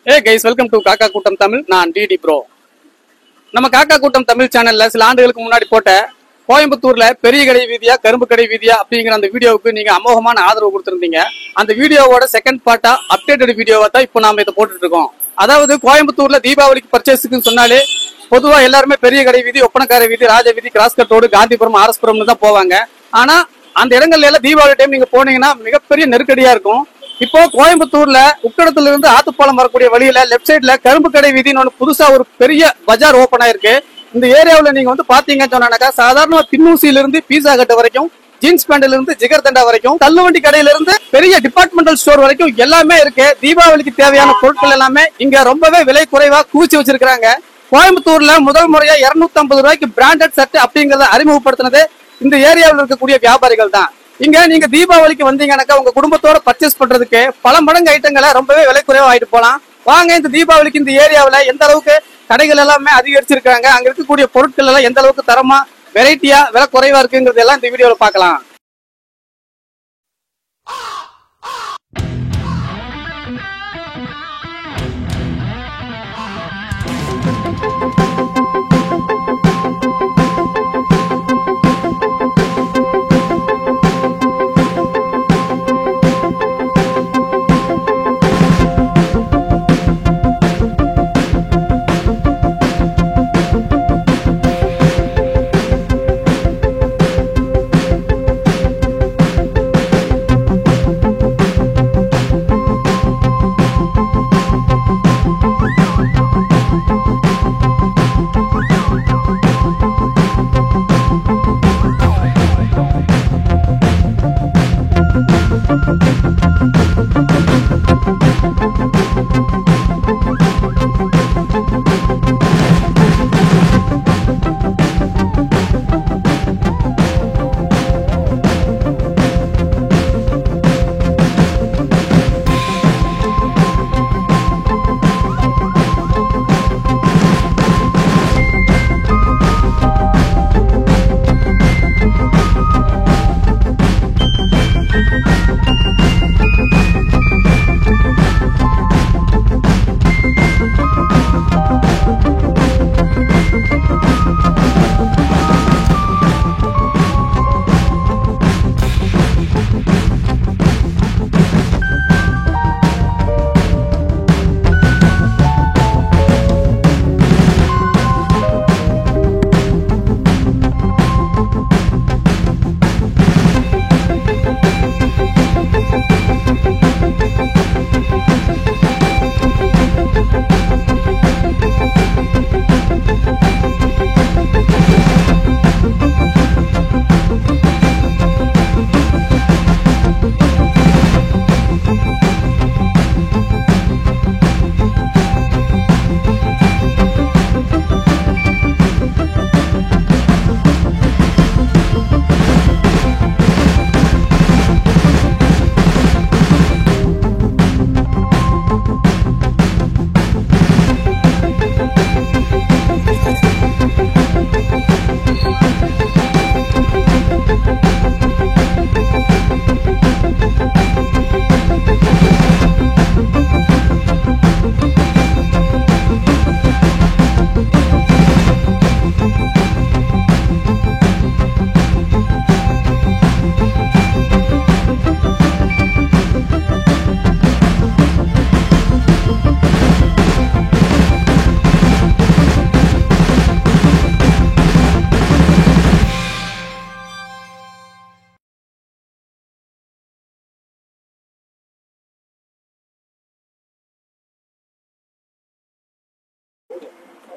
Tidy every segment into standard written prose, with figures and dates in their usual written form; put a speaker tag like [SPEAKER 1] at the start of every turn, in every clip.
[SPEAKER 1] Hey guys, welcome to காக்கா கூட்டம் தமிழ். நான் டிடி ப்ரோ. நம்ம காக்கா கூட்டம் தமிழ் சேனல்ல சில ஆண்டுகளுக்கு முன்னாடி போட்ட கோயம்புத்தூர்ல பெரிய கடை வீதியா கரும்பு கடை வீதியா அப்படிங்கிற அந்த வீடியோவுக்கு நீங்க அமோகமான ஆதரவு கொடுத்திருந்தீங்க. அந்த வீடியோவோட செகண்ட் பார்ட்டா அப்டேட்டட் வீடியோவா தான் இப்போ நாம இதை போட்டுட்டு இருக்கோம். அதாவது கோயம்புத்தூர்ல தீபாவளிக்கு பர்ச்சேஸுக்குன்னு சொன்னாலே பொதுவா எல்லாருமே பெரிய கடை வீதி, ஒப்பனக்கார வீதி, ராஜ வீதி, கிராஸ்கட் ரோடு, காந்திபுரம், ஆர்எஸ்புரம்னு தான் போவாங்க. ஆனா அந்த இடங்கள்ல எல்லாம் தீபாவளி டைம் நீங்க போனீங்கன்னா மிகப்பெரிய நெருக்கடியா இருக்கும். இப்போ கோயம்புத்தூர்ல உக்கடத்துல இருந்து ஆத்துப்பாலம் வரக்கூடிய வழியில லெப்ட் சைட்ல கரும்பு கடை வீதின்னு ஒன்று புதுசா ஒரு பெரிய பஜார் ஓபன் ஆயிருக்கு. இந்த ஏரியாவில் நீங்க வந்து பாத்தீங்கன்னு சொன்னாக்கா சாதாரண பின்னூசியில இருந்து பீஸா கட்ட வரைக்கும், ஜீன்ஸ் பேண்ட்ல இருந்து ஜிகர் தண்டா வரைக்கும், தள்ளுவண்டி கடையில இருந்து பெரிய டிபார்ட்மெண்டல் ஸ்டோர் வரைக்கும் எல்லாமே இருக்கு. தீபாவளிக்கு தேவையான பொருட்கள் எல்லாமே இங்க ரொம்பவே விலை குறைவா குவிச்சு வச்சிருக்காங்க. கோயம்புத்தூர்ல முதல் முறையா 250 ரூபாய்க்கு பிராண்டட் சட்டை அப்படிங்கறத அறிமுகப்படுத்தினது இந்த ஏரியாவில் இருக்கக்கூடிய வியாபாரிகள் தான். இங்க நீங்க தீபாவளிக்கு வந்தீங்கன்னாக்கா உங்க குடும்பத்தோட பர்ச்சேஸ் பண்றதுக்கு பல மடங்கு ஐட்டங்களை ரொம்பவே விலை குறைவா ஆயிட்டு போலாம். வாங்க இந்த தீபாவளிக்கு இந்த ஏரியாவில் எந்த அளவுக்கு கடைகள் எல்லாமே அதிகரிச்சிருக்காங்க, அங்க இருக்கக்கூடிய பொருட்கள் எல்லாம் எந்த அளவுக்கு தரமா வெரைட்டியா விலை குறைவா இருக்குங்கிறது எல்லாம் இந்த வீடியோல பார்க்கலாம்.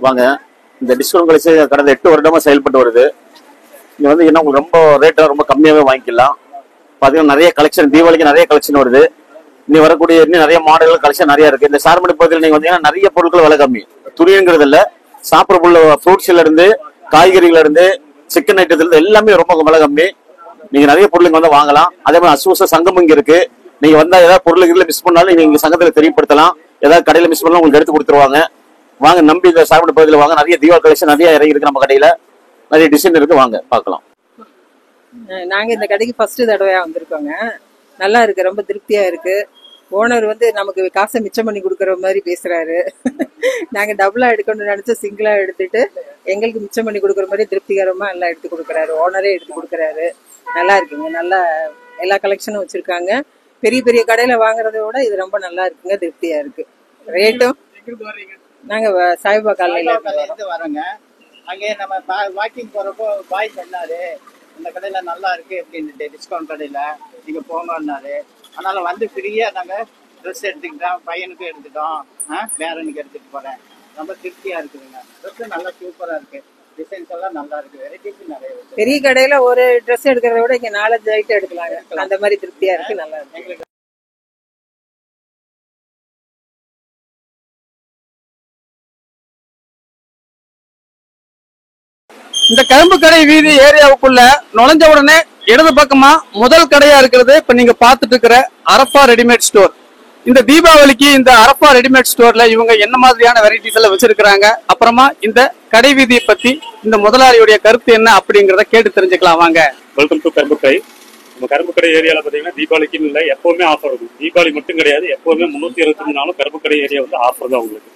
[SPEAKER 2] வாங்க, இந்த டிஸ்கவுண்ட் கழிச்சு கடந்த 8 வருடமா செயல்பட்டு வருது. இங்க வந்து என்ன உங்களுக்கு ரொம்ப ரேட்டை ரொம்ப கம்மியாவே வாங்கிக்கலாம். பாத்தீங்கன்னா நிறைய கலெக்ஷன், தீபாவளிக்கு நிறைய கலெக்ஷன் வருது. இன்னும் வரக்கூடிய இன்னும் நிறைய மாடல்கள் கலெக்ஷன் நிறைய இருக்கு. இந்த சார்மணி பகுதியில் நீங்க வந்தீங்கன்னா நிறைய பொருட்கள் விலை கம்மி. துணிங்கிறது இல்ல, சாப்பிட்ற பொருள், ஃப்ரூட்ஸ்ல இருந்து காய்கறிகள் இருந்து சிக்கன் ஐட்டத்துல இருந்து எல்லாமே ரொம்ப விலை கம்மி. நீங்க நிறைய பொருள் வந்து வாங்கலாம். அதே மாதிரி அசுவச சங்கம் இங்க இருக்கு. நீங்க வந்தா ஏதாவது பொருள் மிஸ் பண்ணாலும் நீங்க இங்க சங்கத்துல தெரியப்படுத்தலாம். ஏதாவது கடையில மிஸ் பண்ணாலும் உங்களுக்கு எடுத்து கொடுத்துருவாங்க. வாங்க, நம்பி இந்த சார்மணி பகுதியில் வாங்க. நிறைய தீபாவளி கலெக்ஷன் நிறைய இறங்கி இருக்கு நம்ம கடையில. நிறைய டிசைன் இருக்கு, வாங்க பார்க்கலாம்.
[SPEAKER 3] நாங்க இந்த கடைக்கு ஃபர்ஸ்ட் தடவையா வந்திருக்கோங்க. நல்லா இருக்கு, ரொம்ப திருப்தியா இருக்கு. ஓனர் வந்து நமக்கு காசை மிச்சம் பண்ணி கொடுக்கற மாதிரி பேசுறாரு. நாங்க டபுளா எடுக்கணும்னு நினைச்சா சிங்கிளா எடுத்துட்டு எங்களுக்கு மிச்சம் பண்ணி கொடுக்கற மாதிரி திருப்திகரமா எல்லாம் எடுத்து கொடுக்கறாரு. ஓனரே எடுத்து கொடுக்கறாரு. நல்லா இருக்குங்க. நல்லா எல்லா கலெக்ஷனும் வச்சிருக்காங்க. பெரிய பெரிய கடையில வாங்குறத விட இது ரொம்ப நல்லா இருக்குங்க. திருப்தியா இருக்கு. ரேட்டும் நாங்க சாய்பா காலையில
[SPEAKER 4] வரோங்க. அங்கே நம்ம வாக்கிங் போறப்போ பாய் சொன்னாரு இந்த கடையில நல்லா இருக்கு அப்படின்னு, டிஸ்கவுண்ட் கடையில நீங்க போங்கன்னாரு. அதனால வந்து ஃப்ரீயா நாங்க ட்ரெஸ் எடுத்துக்கிட்டோம். பையனுக்கும் எடுத்துட்டோம், பேரனுக்கு எடுத்துட்டு போறேன். ரொம்ப திருப்தியா இருக்குதுங்க. ட்ரெஸ் நல்லா சூப்பரா இருக்கு. டிசைன்ஸ் எல்லாம் நல்லா இருக்கு. வெரைட்டிஸ் நிறைய இருக்கு.
[SPEAKER 3] பெரிய கடையில ஒரு ட்ரெஸ் எடுக்கிறத விட இங்க 4-5 ஐட்டம் எடுக்கலாங்க. அந்த மாதிரி திருப்தியா இருக்கு. நல்லா இருக்கு.
[SPEAKER 1] இந்த கரும்பு கடை வீதி ஏரியாவுக்குள்ள நுழைஞ்ச உடனே இடது பக்கமா முதல் கடையா இருக்கிறது இப்ப நீங்க பாத்துட்டு இருக்கிற அரப்பா ரெடிமேட் ஸ்டோர். இந்த தீபாவளிக்கு இந்த அரப்பா ரெடிமேட் ஸ்டோர்ல இவங்க என்ன மாதிரியான வெரைட்டிஸ் எல்லாம் வச்சிருக்காங்க, அப்புறமா இந்த கடை வீதியை பத்தி இந்த முதலாளியுடைய கருத்து என்ன அப்படிங்கறத கேட்டு தெரிஞ்சுக்கலாம் வாங்க.
[SPEAKER 5] வெல்கம் டு கரும்பு கடை. நம்ம கரும்பு கடை ஏரியாவில் பார்த்தீங்கன்னா தீபாவளிக்குன்னு இல்லை, எப்பவுமே ஆஃபர் இருக்கும். தீபாவளி மட்டும் கிடையாது, எப்பவுமே 365 நாளும் கரும்பு கடை ஏரியா வந்து ஆஃபர் தான் உங்களுக்கு.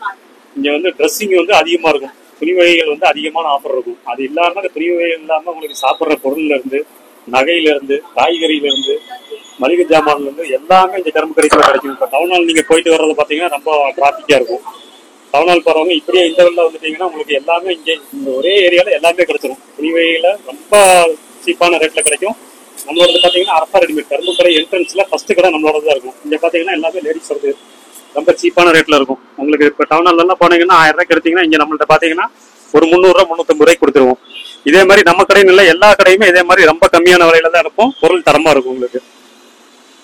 [SPEAKER 5] இங்க வந்து ட்ரெஸ்ஸிங் வந்து அதிகமா இருக்கும். துணி வகைகள் வந்து அதிகமான ஆஃபர் இருக்கும். அது இல்லாம துணி வகைகள் இல்லாம உங்களுக்கு சாப்பிட்ற பொருள்ல இருந்து, நகையில இருந்து, காய்கறியில இருந்து, மளிகை ஜாமான்ல இருந்து எல்லாமே இந்த கரும்பு கடைக்குள்ள கிடைக்கும். இப்போ டவுன் ஹால் நீங்க போயிட்டு வர்றது பாத்தீங்கன்னா ரொம்ப டிராபிக்கா இருக்கும். டவுன் ஹால் போறவங்க இப்படியே இந்த வெளில வந்துட்டீங்கன்னா உங்களுக்கு எல்லாமே இங்கே இந்த ஒரே ஏரியால எல்லாமே கிடைச்சிடும். துணி வகையில ரொம்ப சீப்பான ரேட்ல கிடைக்கும். நம்மளோட பாத்தீங்கன்னா அரப்பா ரெடிமேட் கரும்பு கடை என்ட்ரன்ஸ்ல ஃபர்ஸ்ட் கடை நம்மளோட தான் இருக்கும். இங்க பாத்தீங்கன்னா எல்லாமே லேடிஸ் வருது, ரொம்ப சீப்பான ரேட்ல இருக்கும். உங்களுக்கு இப்போ டவுன் ஹால் எல்லாம் போனீங்கன்னா 1000 ரூபாய்க்கு எடுத்தீங்கன்னா இங்க நம்மள்ட்ட பாத்தீங்கன்னா ஒரு 300 ரூபா 350 ரூபாய்க்கு கொடுத்துருவோம். இதே மாதிரி நம்ம கடையில் இல்லை, எல்லா கடையுமே இதே மாதிரி ரொம்ப கம்மியான விலையில தான் இருக்கும். பொருள் தரமா இருக்கும் உங்களுக்கு.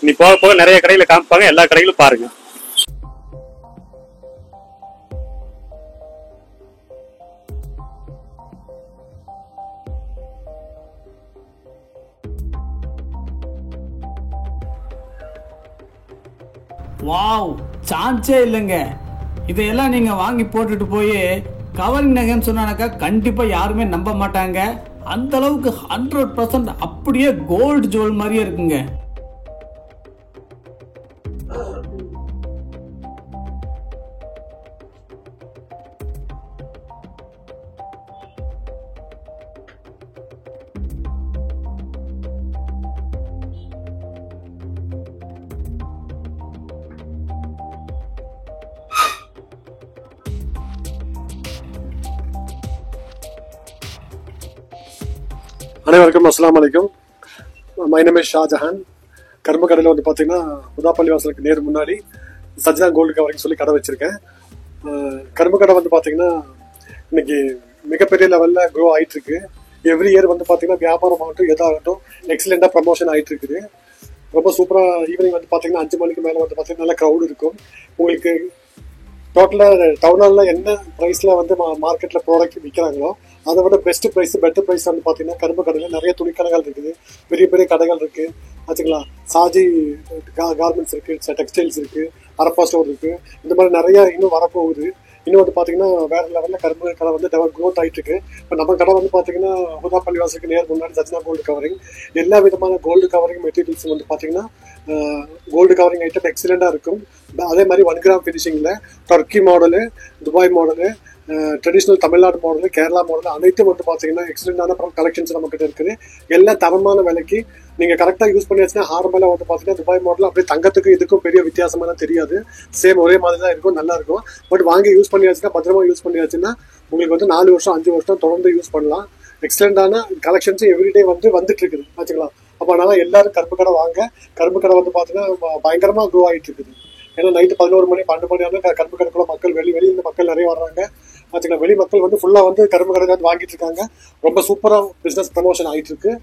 [SPEAKER 5] நீ போக போக நிறைய கடையில காமிப்பாங்க, எல்லா கடையிலும் பாருங்க.
[SPEAKER 6] வாவ், சான்ஸே இல்லைங்க. இதையெல்லாம் நீங்க வாங்கி போட்டுட்டு போய் கவரிங் நகைன்னு சொன்னாக்கா கண்டிப்பா யாருமே நம்ப மாட்டாங்க. அந்த அளவுக்கு 100% அப்படியே கோல்டு ஜுவல் மாதிரியே இருக்குங்க.
[SPEAKER 7] அனைவருக்கும் அஸ்ஸலாமு அலைக்கும். My name is Shahjahan. கரும்பு கடையில் வந்து பார்த்தீங்கன்னா புதாப்பள்ளி வாசலுக்கு நேர் முன்னாடி சஜ்னா கோல்டு கவரிங் சொல்லி கடை வச்சிருக்கேன். கரும்பு கடை வந்து பார்த்தீங்கன்னா இன்னைக்கு மிகப்பெரிய லெவலில் க்ரோ ஆகிட்டு இருக்கு. எவ்ரி இயர் வந்து பார்த்தீங்கன்னா வியாபாரம் ஆகட்டும் எதாகட்டும் எக்ஸலெண்டாக ப்ரமோஷன் ஆகிட்டு இருக்குது. ரொம்ப சூப்பராக ஈவினிங் வந்து பார்த்தீங்கன்னா 5 மணிக்கு மேலே வந்து பார்த்தீங்கன்னா நல்ல க்ரௌடு இருக்கும். உங்களுக்கு டோட்டலாக டவுன் ஹாலில் என்ன ப்ரைஸில் வந்து மார்க்கெட்டில் ப்ராடக்ட் விற்கிறாங்களோ அதை விட பெஸ்ட் ப்ரைஸ் பெட்டர் ப்ரைஸ் வந்து பார்த்தீங்கன்னா கரும்பு கடையில் நிறைய துணி கடைகள் இருக்குது, பெரிய பெரிய கடைகள் இருக்குது ஆச்சுங்களா. சாஜி கார்மெண்ட்ஸ் இருக்குது, டெக்ஸ்டைல்ஸ் இருக்குது, அரப்பா ஸ்டோர் இருக்குது. இந்த மாதிரி நிறையா இன்னும் வரப்போகுது. இன்னும் வந்து பார்த்தீங்கன்னா வேறு லெவலில் கரும்பு கடை வந்து க்ரோத் ஆகிட்டு இருக்கு. இப்போ நம்ம கடை வந்து பார்த்தீங்கன்னா புதாப்பள்ளி வாசலுக்கு நேர் முன்னாடி சஜ்னா கோல்டு கவரிங், எல்லா விதமான கோல்டு கவரிங் மெட்டீரியல்ஸ் வந்து பார்த்தீங்கன்னா கோல்டு கவரிங் ஐட்டம் எக்ஸலெண்டாக இருக்கும். அதே மாதிரி 1 கிராம் ஃபினிஷிங்கில் Turkey model, Dubai model, traditional Tamil Nadu model, Kerala model அனைத்தும் வந்து பார்த்தீங்கன்னா எக்ஸலெண்டான கலெக்ஷன்ஸ் நம்மக்கிட்ட இருக்குது. எல்லாம் தரமான விலைக்கு நீங்கள் கரெக்டாக யூஸ் பண்ணியாச்சுன்னா ஹார்மலாக வந்து பார்த்தீங்கன்னா துபாய் மாடல் அப்படியே தங்கத்துக்கு இதுக்கும் பெரிய வித்தியாசமான தெரியாது. சேம் ஒரே மாதிரி தான் இருக்கும், நல்லா இருக்கும். பட் வாங்கி யூஸ் பண்ணியாச்சுன்னா பத்திரமா யூஸ் பண்ணியாச்சுன்னா உங்களுக்கு வந்து 4 வருஷம் 5 வருஷம் தொடர்ந்து யூஸ் பண்ணலாம். எக்ஸலெண்டான கலெக்ஷன்ஸ் எவ்ரிடே வந்துட்டு இருக்குது ஆச்சுங்களா. அப்போ அதனால எல்லாரும் கரும்பு கடை வாங்க. கரும்பு கடை வந்து பார்த்தீங்கன்னா பயங்கரமாக க்ரோ ஆகிட்டு இருக்குது. ஏன்னா நைட்டு 11 மணி 12 மணி ஆனால் கரும்பு கடைக்குள்ள மக்கள் வெளியிருந்து மக்கள் நிறைய வர்றாங்க ஆச்சுங்களா. வெளி மக்கள் வந்து ஃபுல்லாக வந்து கரும்பு கடை வந்து வாங்கிட்டு இருக்காங்க. ரொம்ப சூப்பராக பிஸ்னஸ் ப்ரமோஷன் ஆகிட்டு இருக்கு.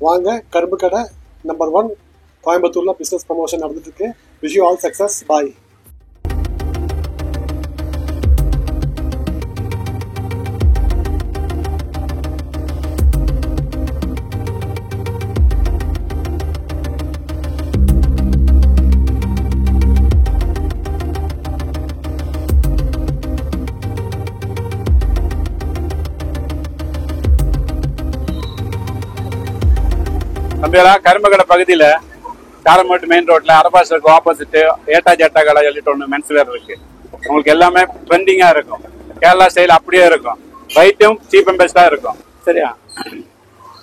[SPEAKER 7] வாங்க, கரும்பு கடை நம்பர் 1 கோயம்புத்தூர்ல பிஸ்னஸ் ப்ரமோஷன் நடந்துட்டு இருக்கு. Wish you all success. Bye.
[SPEAKER 5] தம்பியெல்லாம் கரும்பு கடை பகுதியில்
[SPEAKER 8] காரமேட்டு மெயின் ரோட்ல அரபாசருக்கு ஆப்போசிட் ஏட்டா ஜேட்டா கடை சொல்லிட்டு ஒன்று மென்ஸ் வேர் இருக்கு. உங்களுக்கு எல்லாமே ட்ரெண்டிங்கா இருக்கும். கேரளா ஸ்டைல் அப்படியே இருக்கும். வைட்டும் சீப் அண்ட் பெஸ்டா இருக்கும். சரியா?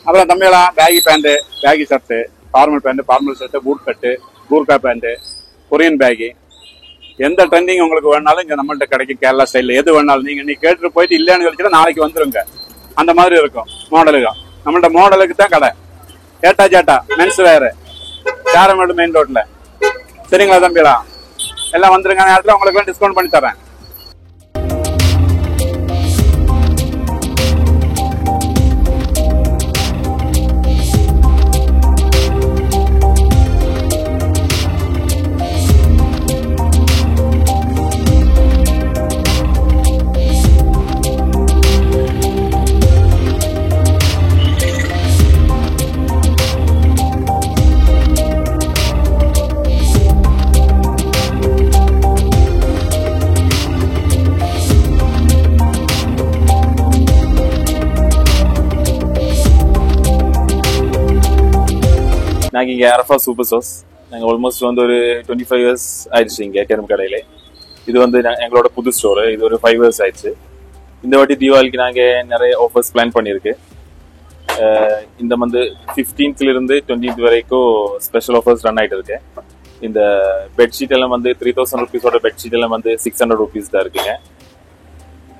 [SPEAKER 8] அப்புறம் தம்பியெல்லாம் baggy pant, baggy shirt, formal pant, formal shirt, boot cut, Gurkha pant, Korean baggy, எந்த ட்ரெண்டிங் உங்களுக்கு வேணாலும் இங்க நம்மள்ட்ட கிடைக்கும். கேரளா ஸ்டைல்ல எது வேணாலும் நீ கேட்டுட்டு போயிட்டு இல்லைன்னு கழிச்சுட்டு நாளைக்கு வந்துருங்க. அந்த மாதிரி இருக்கும் மாடலுக்கு. நம்மள்ட்ட மாடலுக்கு தான் கடை. ஏட்டா ஜேட்டா மென்ஸ் வேறு, காரமேடு மெயின் ரோட்ல. சரிங்களா தம்பிகளா? எல்லாம் வந்துருங்க. நேரத்தில் உங்களுக்கு டிஸ்கவுண்ட் பண்ணி தரேன்.
[SPEAKER 9] நாங்கள் இங்கே அரஃபா சூப்பர் ஸ்டோர்ஸ். நாங்கள் ஆல்மோஸ்ட் வந்து ஒரு 25 years ஆயிடுச்சு இங்கே கரும்பு கடையில். இது வந்து எங்களோட புது ஸ்டோரு. இது ஒரு 5 years ஆயிடுச்சு. இந்த வாட்டி தீபாவளிக்கு நாங்கள் நிறைய ஆஃபர்ஸ் பிளான் பண்ணியிருக்கு. இந்த மந்த் 15th to 20th வரைக்கும் ஸ்பெஷல் ஆஃபர்ஸ் ரன் ஆகிட்டு இருக்கு. இந்த பெட்ஷீட் எல்லாம் வந்து 3000 rupees பெட்ஷீட் எல்லாம் வந்து 600 rupees தான் இருக்குங்க.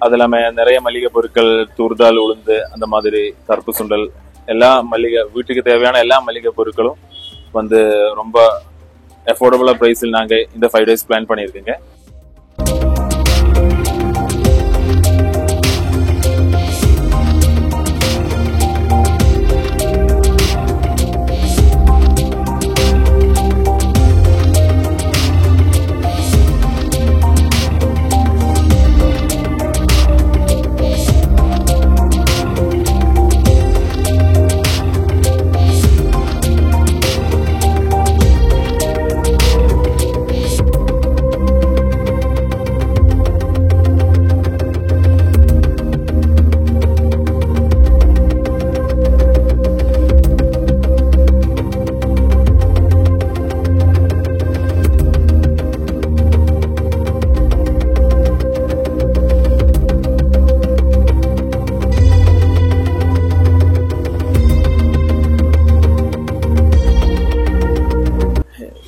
[SPEAKER 9] அது இல்லாமல் நிறைய மளிகை பொருட்கள், தூர்தால், உளுந்து, அந்த மாதிரி கருப்பு சுண்டல், எல்லா மளிகை வீட்டுக்கு தேவையான எல்லா மளிகை பொருட்களும் வந்து ரொம்ப அஃபோர்டபுளா பிரைஸில் நாங்கள் இந்த 5 days பிளான் பண்ணியிருக்கோங்க.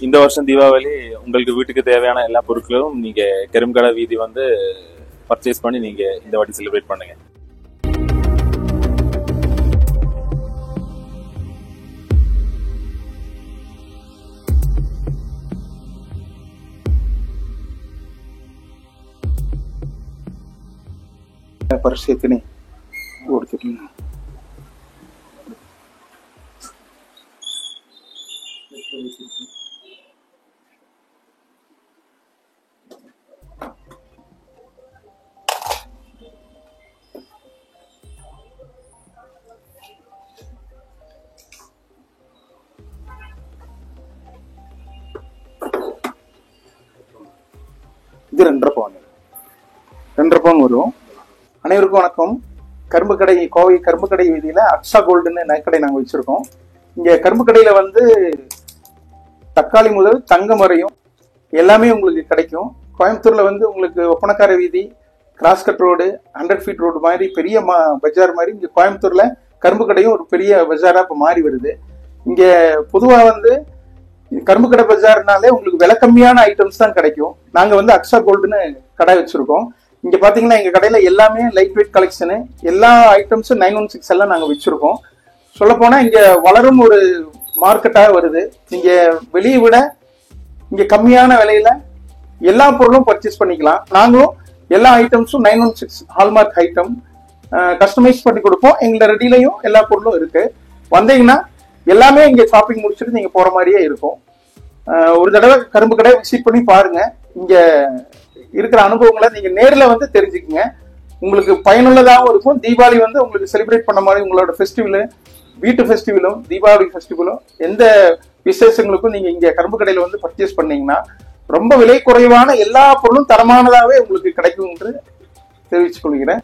[SPEAKER 9] இந்த வருஷம் தீபாவளி உங்களுக்கு வீட்டுக்கு தேவையான எல்லா பொருட்களும் நீங்க கரும்புக்கடை வீதி வந்து பர்ச்சேஸ் பண்ணி நீங்க இந்த வாட்டி செலிப்ரேட் பண்ணுங்க.
[SPEAKER 10] ಪರಿಸ್ಥಿತಿನಿ ಓಡ್ತೀನಿ. இது 2.5 பவுன் வரும். அனைவருக்கும் வணக்கம். கரும்பு கடை, கோவை கரும்பு கடை வீதியில அக்ஷா கோல்டுன்னு நகைக்கடை நாங்க வச்சிருக்கோம். இங்க கரும்பு கடையில வந்து தக்காளி முதல் தங்கம் வரையும் எல்லாமே உங்களுக்கு கிடைக்கும். கோயம்புத்தூர்ல வந்து உங்களுக்கு ஒப்பனக்கார வீதி, கிராஸ்கட் ரோடு, 100 feet ரோடு மாதிரி பெரிய பஜார் மாதிரி இங்க கோயம்புத்தூர்ல கரும்பு கடையும் ஒரு பெரிய பஜாரா இப்ப மாறி வருது. இங்க பொதுவா வந்து கரும்பு கடை பஜார்னாலே உங்களுக்கு விலை கம்மியான ஐட்டம்ஸ் தான் கிடைக்கும். நாங்க வந்து அக்ஷா கோல்டுன்னு கடை வச்சிருக்கோம். இங்க பாத்தீங்கன்னா எங்க கடையில எல்லாமே லைட் வெயிட் கலெக்ஷனு, எல்லா ஐட்டம்ஸும் 916 எல்லாம் நாங்க வச்சிருக்கோம். சொல்ல போனா இங்க வளரும் ஒரு மார்க்கெட்டாக வருது. நீங்க வெளியே விட இங்க கம்மியான விலையில எல்லா பொருளும் பர்ச்சேஸ் பண்ணிக்கலாம். நாங்களும் எல்லா ஐட்டம்ஸும் 916 ஹால்மார்க் ஐட்டம் கஸ்டமைஸ் பண்ணி கொடுப்போம். எங்களோட ரெடிலையும் எல்லா பொருளும் இருக்கு. வந்தீங்கன்னா எல்லாமே இங்க ஷாப்பிங் முடிச்சுட்டு நீங்க போற மாதிரியே இருக்கும். ஒரு தடவை கரும்பு கடை விசிட் பண்ணி பாருங்க. இங்க இருக்கிற அனுபவங்களை நீங்க நேர்ல வந்து தெரிஞ்சுக்குங்க. உங்களுக்கு பயனுள்ளதாகவும் இருக்கும். தீபாவளி வந்து உங்களுக்கு செலிப்ரேட் பண்ண மாதிரி உங்களோட ஃபெஸ்டிவலு, வீட்டு ஃபெஸ்டிவலும், தீபாவளி ஃபெஸ்டிவலும், எந்த விசேஷங்களுக்கும் நீங்க இங்க கரும்பு கடையில வந்து பர்ச்சேஸ் பண்ணீங்கன்னா ரொம்ப விலை குறைவான எல்லா பொருளும் தரமானதாகவே உங்களுக்கு கிடைக்கும் என்று தெரிவித்துக் கொள்கிறேன்.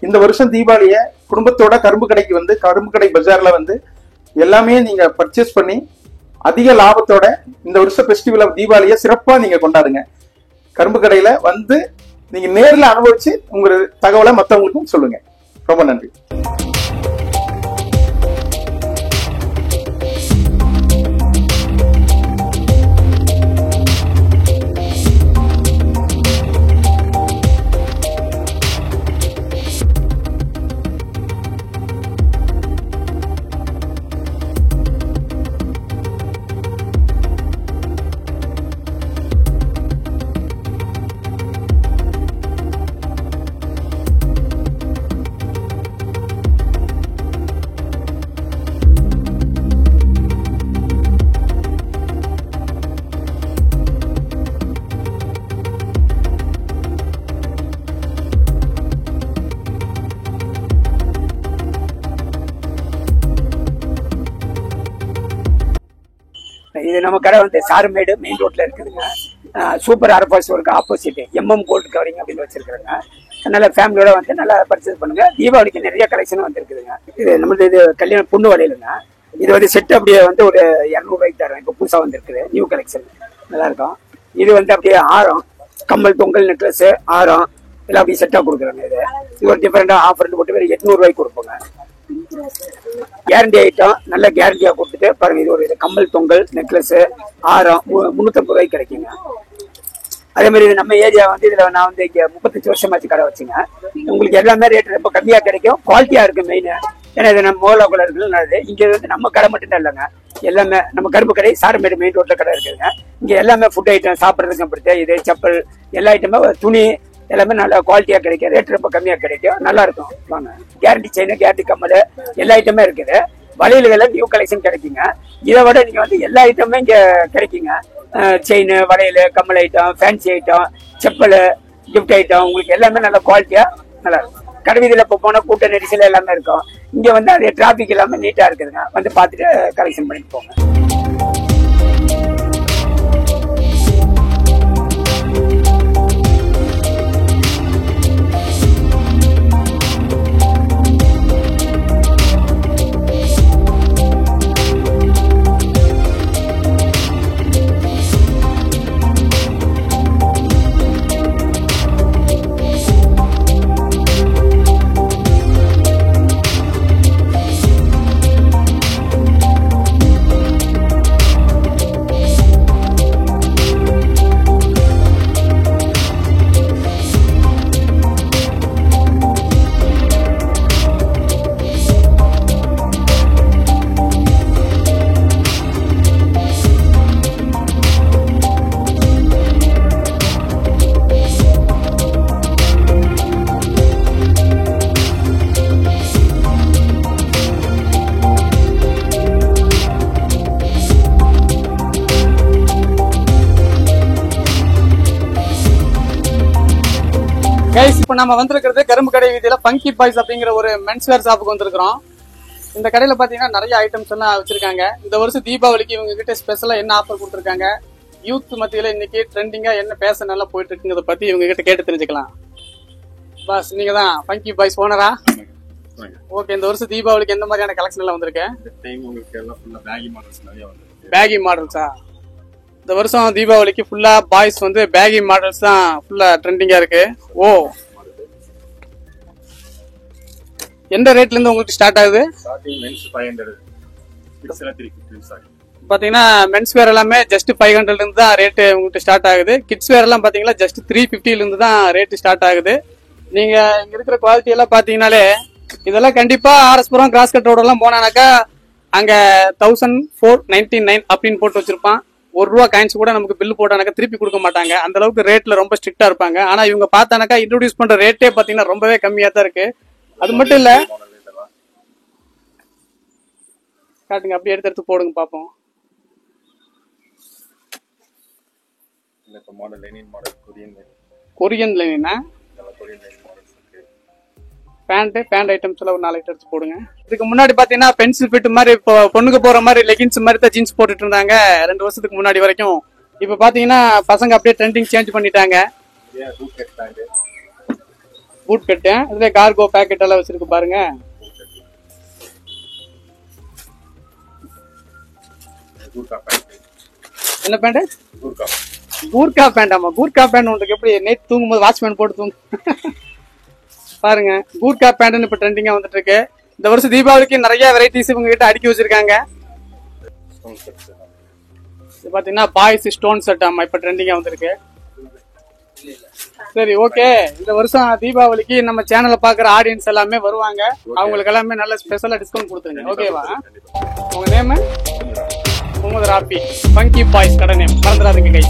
[SPEAKER 10] இந்த வருஷம் தீபாவளிய குடும்பத்தோட கரும்பு கடைக்கு வந்து கரும்பு கடை பஜார்ல வந்து எல்லாமே நீங்க பர்ச்சேஸ் பண்ணி அதிக லாபத்தோட இந்த வருஷ ஃபெஸ்டிவல் ஆஃப் தீபாவளியை சிறப்பா நீங்க கொண்டாடுங்க. கரும்பு கடையில வந்து நீங்க நேர்ல அனுபவிச்சு உங்க தகவலை மற்றவங்களுக்கும் சொல்லுங்க. ரொம்ப நன்றி.
[SPEAKER 11] இது நம்ம கடை வந்து சாருமேடு மெயின் ரோட்ல இருக்குதுங்க. சூப்பர் அரபா ஸ்டோருக்கு ஆப்போசிட் MM கோல்டு கவரிங் அப்படின்னு வச்சிருக்கிறேங்க. நல்ல ஃபேமிலியோட வந்து நல்லா பர்ச்சேஸ் பண்ணுங்க. தீபாவளிக்கு நிறைய கலெக்ஷன் வந்துருக்குதுங்க. இது நம்மளது இது கல்யாண பொண்ணு வலையிலுங்க. இது வந்து செட் அப்படியே வந்து ஒரு 200 ரூபாய்க்கு தரேன். இப்போ புதுசாக வந்துருக்குது நியூ கலெக்ஷன், நல்லா இருக்கும். இது வந்து அப்படியே ஆரம், கம்மல், தொங்கல், நெக்லஸ், ஆரம் எல்லாம் அப்படியே செட்டாக கொடுக்குறாங்க. இது ஒரு டிஃபரெண்டாக ஆஃபர் போட்டு வேறு 800 ரூபாய்க்கு கொடுப்போங்க. கேரண்டி ஐட்டம் நல்ல கேரண்டியா கொடுத்துட்டு பாருங்க. இது ஒரு கம்மல், தொங்கல், நெக்லஸ், ஆரம் 350 ரூபாய்க்கு கிடைக்குங்க. அதே மாதிரி இது நம்ம ஏரியா வந்து இதுல நான் வந்து இங்க 35 வருஷமாச்சு கடை வச்சுங்க. உங்களுக்கு எல்லாமே ரேட் ரொம்ப கம்மியா கிடைக்கும், குவாலிட்டியா இருக்கு மெயின். ஏன்னா இது நம்ம மோலாக்குள்ள இருக்குல்ல. இங்க வந்து நம்ம கடை மட்டும் தான் இல்லைங்க, எல்லாமே நம்ம கரும்பு கடை சாருமேடு மெயின் ரோட்ல கடை இருக்குதுங்க. இங்க எல்லாமே ஃபுட் ஐட்டம், சாப்பிட்றதுக்கு அப்படித்தான், இது செப்பல் எல்லா ஐட்டமே, துணி எல்லாமே நல்லா குவாலிட்டியா கிடைக்கும், ரேட் ரொம்ப கம்மியா கிடைக்கும், நல்லா இருக்கும். வாங்க. கேரண்டி செயின், கேரண்டி கம்மல் எல்லா ஐட்டமே இருக்குது. வளையல்கள் நியூ கலெக்ஷன் கிடைக்குங்க. இதை விட நீங்க வந்து எல்லா ஐட்டமே இங்க கிடைக்குங்க. செயின், வளையல், கம்மல் item, fancy item, chappal, gift item, உங்களுக்கு எல்லாமே நல்ல குவாலிட்டியா நல்லா இருக்கும். கடை வீதியில இப்போ போனா கூட்ட நெரிசல் எல்லாமே இருக்கும். இங்க வந்து அது டிராபிக் எல்லாமே நீட்டா இருக்குதுங்க. வந்து பார்த்துட்டு கலெக்ஷன் பண்ணிட்டு போங்க.
[SPEAKER 1] இப்போ நம்ம வந்திருக்கிறது கரும்பு கடை வீதியில ஃபங்கி பாய்ஸ் அப்படிங்கிற ஒரு மென்ஸ்வேர் ஷாப்புக்கு வந்திருக்கிறோம். இந்த கடையில பாத்தீங்கன்னா நிறைய ஐட்டம்ஸ் எல்லாம் வச்சிருக்காங்க. இந்த வருஷம் தீபாவளிக்கு இவங்க கிட்ட ஸ்பெஷலா என்ன ஆஃபர் கொடுத்திருக்காங்க, யூத் மத்தியில இன்னைக்கு ட்ரெண்டிங்கா என்ன பேச நல்லா போயிட்டு இருக்குங்கிறத பத்தி இவங்க கிட்ட கேட்டு தெரிஞ்சுக்கலாம். பாஸ், நீங்க தான் ஃபங்கி பாய்ஸ் ஓனரா? ஓகே. இந்த வருஷம் தீபாவளிக்கு எந்த மாதிரியான கலெக்ஷன் எல்லாம் வந்திருக்கு? பேகி மாடல்ஸா? இந்த வருஷம் தீபாவளிக்கு ஃபுல்லா பாய்ஸ் வந்து பேகி மாடல்ஸ் தான் ஃபுல்லா ட்ரெண்டிங்கா இருக்கு. ஓ, எந்த ரேட்ல இருந்து உங்களுக்கு ஸ்டார்ட் ஆகுது? பாத்தீங்கன்னா மென்ஸ் வேர் எல்லாமே ஜஸ்ட் 500 இருந்து தான் ரேட் உங்களுக்கு ஸ்டார்ட் ஆகுது. கிட்ஸ் வேர் எல்லாம் பாத்தீங்கன்னா ஜஸ்ட் 350 இருந்து தான் ரேட் ஸ்டார்ட் ஆகுது. நீங்க இங்க இருக்கிற குவாலிட்டி எல்லாம் பாத்தீங்கன்னாலே இதெல்லாம் கண்டிப்பா ஆர்எஸ்புரம் கிராஸ் கட் ரோடு எல்லாம் போனானாக்கா அங்க 1499 அப்படின்னு போட்டு வச்சிருப்பான். ₹1 காயின்ஸ் கூட நமக்கு பில் போட்டானாக்கா திருப்பி கொடுக்க மாட்டாங்க. அந்த அளவுக்கு ரேட்ல ரொம்ப ஸ்ட்ரிக்டா இருப்பாங்க. ஆனா இவங்க பார்த்தானாக்கா இன்ட்ரோடியூஸ் பண்ற ரேட்டே பாத்தீங்கன்னா ரொம்பவே கம்மியா தான் இருக்கு. அது மட்டும் இல்ல, காட்டுங்க, அப்படியே எடுத்து போடுங்க பாப்போம். கொரியன் லைனா? பேண்ட் ஐட்டம்ஸ் எல்லாம் ஒரு 4 ஐட்டம் எடுத்து போடுங்க. இதுக்கு முன்னாடி பாத்தீங்கன்னா பென்சில் ஃபிட் மாதிரி, இப்போ பொண்ணுக்கு போற மாதிரி லெகின்ஸ் மாதிரி தான் ஜீன்ஸ் போட்டுட்டு இருந்தாங்க 2 வருஷத்துக்கு முன்னாடி வரைக்கும். இப்ப பாத்தீங்கன்னா பசங்க அப்படியே ட்ரெண்டிங் சேஞ்ச் பண்ணிட்டாங்க. பூட் கட்டு, இதுல கார்கோ பேக்கெட் எல்லாம் வச்சிருக்கு பாருங்க. என்ன பேண்ட்? கூர்கா பேண்டாமா? கூர்கா பேண்ட் உங்களுக்கு எப்படி நைட் தூங்கும்போது வாட்ச்மேன் போட்டு தூங்கும்? பாருங்க, கூர்கா பேண்ட்னு இப்ப ட்ரெண்டிங்கா வந்துட்டு இருக்கு. இந்த வருஷம் தீபாவளிக்கு நிறைய வெரைட்டிஸ் இவங்க கிட்ட அடுக்கி வச்சிருக்காங்க. இது பாத்தீங்கன்னா பாய்ஸ் ஸ்டோன் செட் ஆமா இப்ப ட்ரெண்டிங்கா வந்திருக்கு. சரி, ஓகே. இந்த வருஷம் தீபாவளிக்கு நம்ம சேனலை பாக்குற ஆடியன்ஸ் எல்லாமே வருவாங்க. அவங்களுக்கு எல்லாமே நல்ல ஸ்பெஷலா டிஸ்கவுண்ட் கொடுத்துருங்க. ஓகேவா? உங்க name? Mohammed Rabi. Funky boys கடை நேம், மறந்துடாதீங்க கை.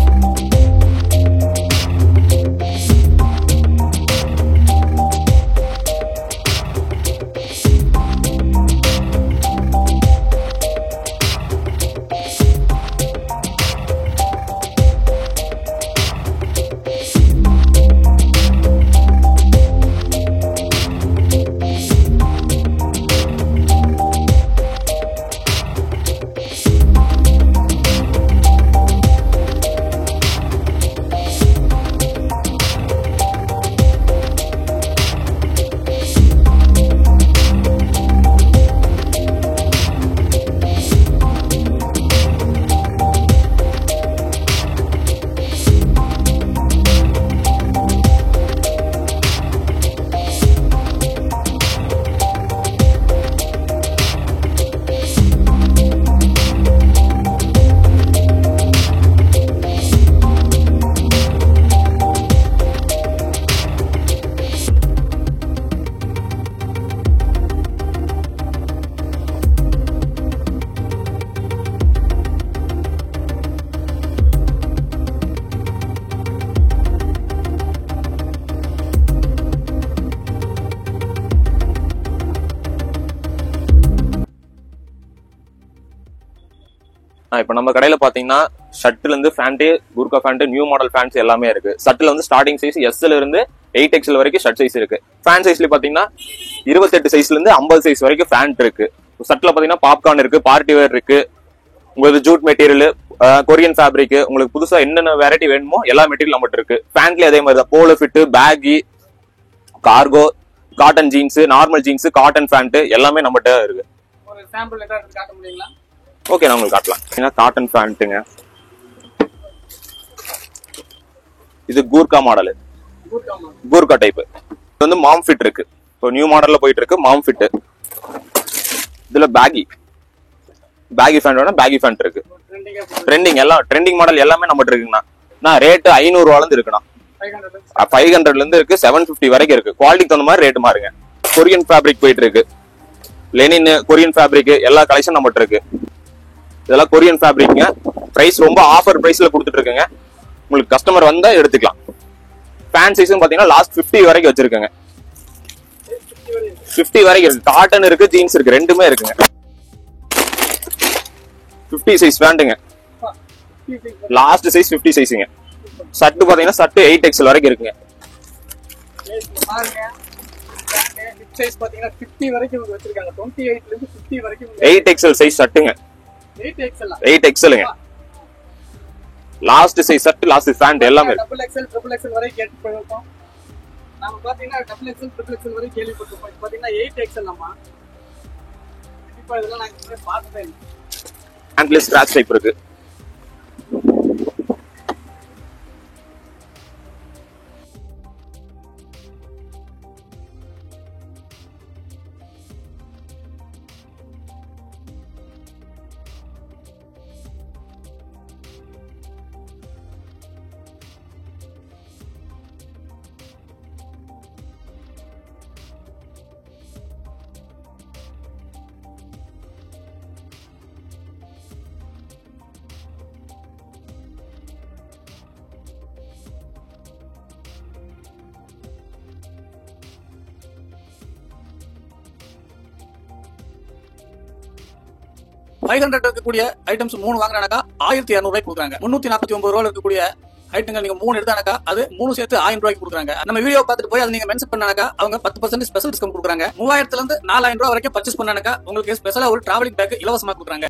[SPEAKER 12] இப்ப நம்ம கடையில பாத்தீங்கன்னா ஷர்ட்ல இருந்து pant, Gurkha pant, new model pants எல்லாமே இருக்கு. ஷர்ட்ல வந்து ஸ்டார்டிங் சைஸ் எஸ்ல இருந்து 8XL வரைக்கும் ஷர்ட் சைஸ் இருக்கு. ஃபேன் சைஸ்ல பாத்தீங்கன்னா 28 சைஸ்ல இருந்து 50 சைஸ் வரைக்கும் ஃபேண்ட் இருக்கு. ஷர்ட்ல பாத்தீங்கன்னா பாப்கார்ன் இருக்கு, பார்ட்டி வேர் இருக்கு, உங்களுக்கு ஜூட் மெட்டீரியல், கொரியன் ஃபேப்ரிக், உங்களுக்கு புதுசா என்னென்ன வெரைட்டி வேணுமோ எல்லா மெட்டீரியல் நம்மகிட்ட இருக்கு. ஃபேண்ட்லயே அதே மாதிரி தான் polo fit, baggy, cargo, cotton jeans, normal jeans, cotton pant எல்லாமே நம்மகிட்ட இருக்கு.
[SPEAKER 1] ஒரு சாம்பிள் ஏதாவது காட்ட முடியுங்களா?
[SPEAKER 12] ஓகே, நான் உங்களுக்கு காட்டலாம். காட்டன் ஃபேண்ட்டுங்க. இது கூர்கா மாடல், கூர்கா டைப். இது வந்து மாம் ஃபிட் இருக்கு. இப்போ நியூ மாடல்ல போயிட்டு இருக்கு மாம் ஃபிட். இதுல பேகி ஃபேண்ட், பேகி ஃபேண்ட் இருக்கு. ட்ரெண்டிங் எல்லாம் ட்ரெண்டிங் மாடல் எல்லாமே நம்மகிட்ட இருக்குங்கண்ணா. ரேட்டு 500 ரூபால இருந்து இருக்குண்ணா. 500ல இருந்து இருக்கு, 750 வரைக்கும் இருக்கு. குவாலிட்டிக்கு தகுந்த மாதிரி ரேட் மாறுங்க. கொரியன் ஃபேப்ரிக் போயிட்டு இருக்கு. லெனின், கொரியன் ஃபேப்ரிக் எல்லா கலெக்ஷன் நம்மகிட்ட இருக்கு. இதெல்லாம் கொரியன் ஃபேப்ரிக்ங்க. பிரைஸ் ரொம்ப ஆஃபர் பிரைஸ்ல கொடுத்துட்டு இருக்குங்க. உங்களுக்கு கஸ்டமர் வந்தா எடுத்துக்கலாம். ஃபேன் சைஸும் பாத்தீங்கன்னா லாஸ்ட் 50 வரைக்கும் வச்சிருக்கேங்க. 50 வரைக்கும் இருக்கு. காட்டன் இருக்கு, ஜீன்ஸ் இருக்கு, ரெண்டுமே இருக்குங்க. 50 சைஸ் பேண்ட்டுங்க. லாஸ்ட் சைஸ் 50 சைஸுங்க. ஷர்ட் பாத்தீங்கன்னா ஷர்ட் 8XL வரைக்கும் இருக்குங்க.
[SPEAKER 1] சைஸ் பாத்தீங்கன்னா 50 வரைக்கும் வச்சிருக்காங்க. 28ல இருந்து 50 வரைக்கும்
[SPEAKER 12] 8XL சைஸ் ஷர்ட்டுங்க. 8XLங்க. Last size shirt, last pant எல்லாமே இருக்கு.
[SPEAKER 1] டபுள் எக்ஸ்எல் வரைக்கும் கேள்விப்பட்டிருக்கோம். நாம பாத்தீங்கன்னா டபுள் எக்ஸ்எல், ட்ரிபிள் எக்ஸ்எல் வரைக்கும் கேள்விப்பட்டிருக்கோம். இப்போ பாத்தீங்கன்னா 8XL நம்ம இப்போ இதெல்லாம் நான் பார்த்தேன்.
[SPEAKER 12] ஹேண்ட்ல ஸ்கிராட்ச் டைப் இருக்கு.
[SPEAKER 6] $500 இருக்கக்கூடிய ஐட்டம்ஸ் 3 வாங்குறானாக்கா 1200 ரூபாய்க்கு கொடுக்குறாங்க. 349 ரூபாய் இருக்கக்கூடிய ஐட்டங்கள் நீங்க 3 எடுத்தானாக்கா அது 3 சேர்த்து 1000 ரூபாய்க்கு கொடுக்குறாங்க. நம்ம வீடியோ பார்த்துட்டு போய் அதை நீங்க மென்ஷன் பண்ணானாக்கா அவங்க 10% ஸ்பெஷல் டிஸ்கவுண்ட் கொடுக்குறாங்க. 3000 இருந்து 4000 ரூபாய் வரைக்கும் பர்ச்சேஸ் பண்ணானாக்கா உங்களுக்கு ஸ்பெஷலா ஒரு டிராவலிங் பேக் இலவசமா கொடுக்குறாங்க.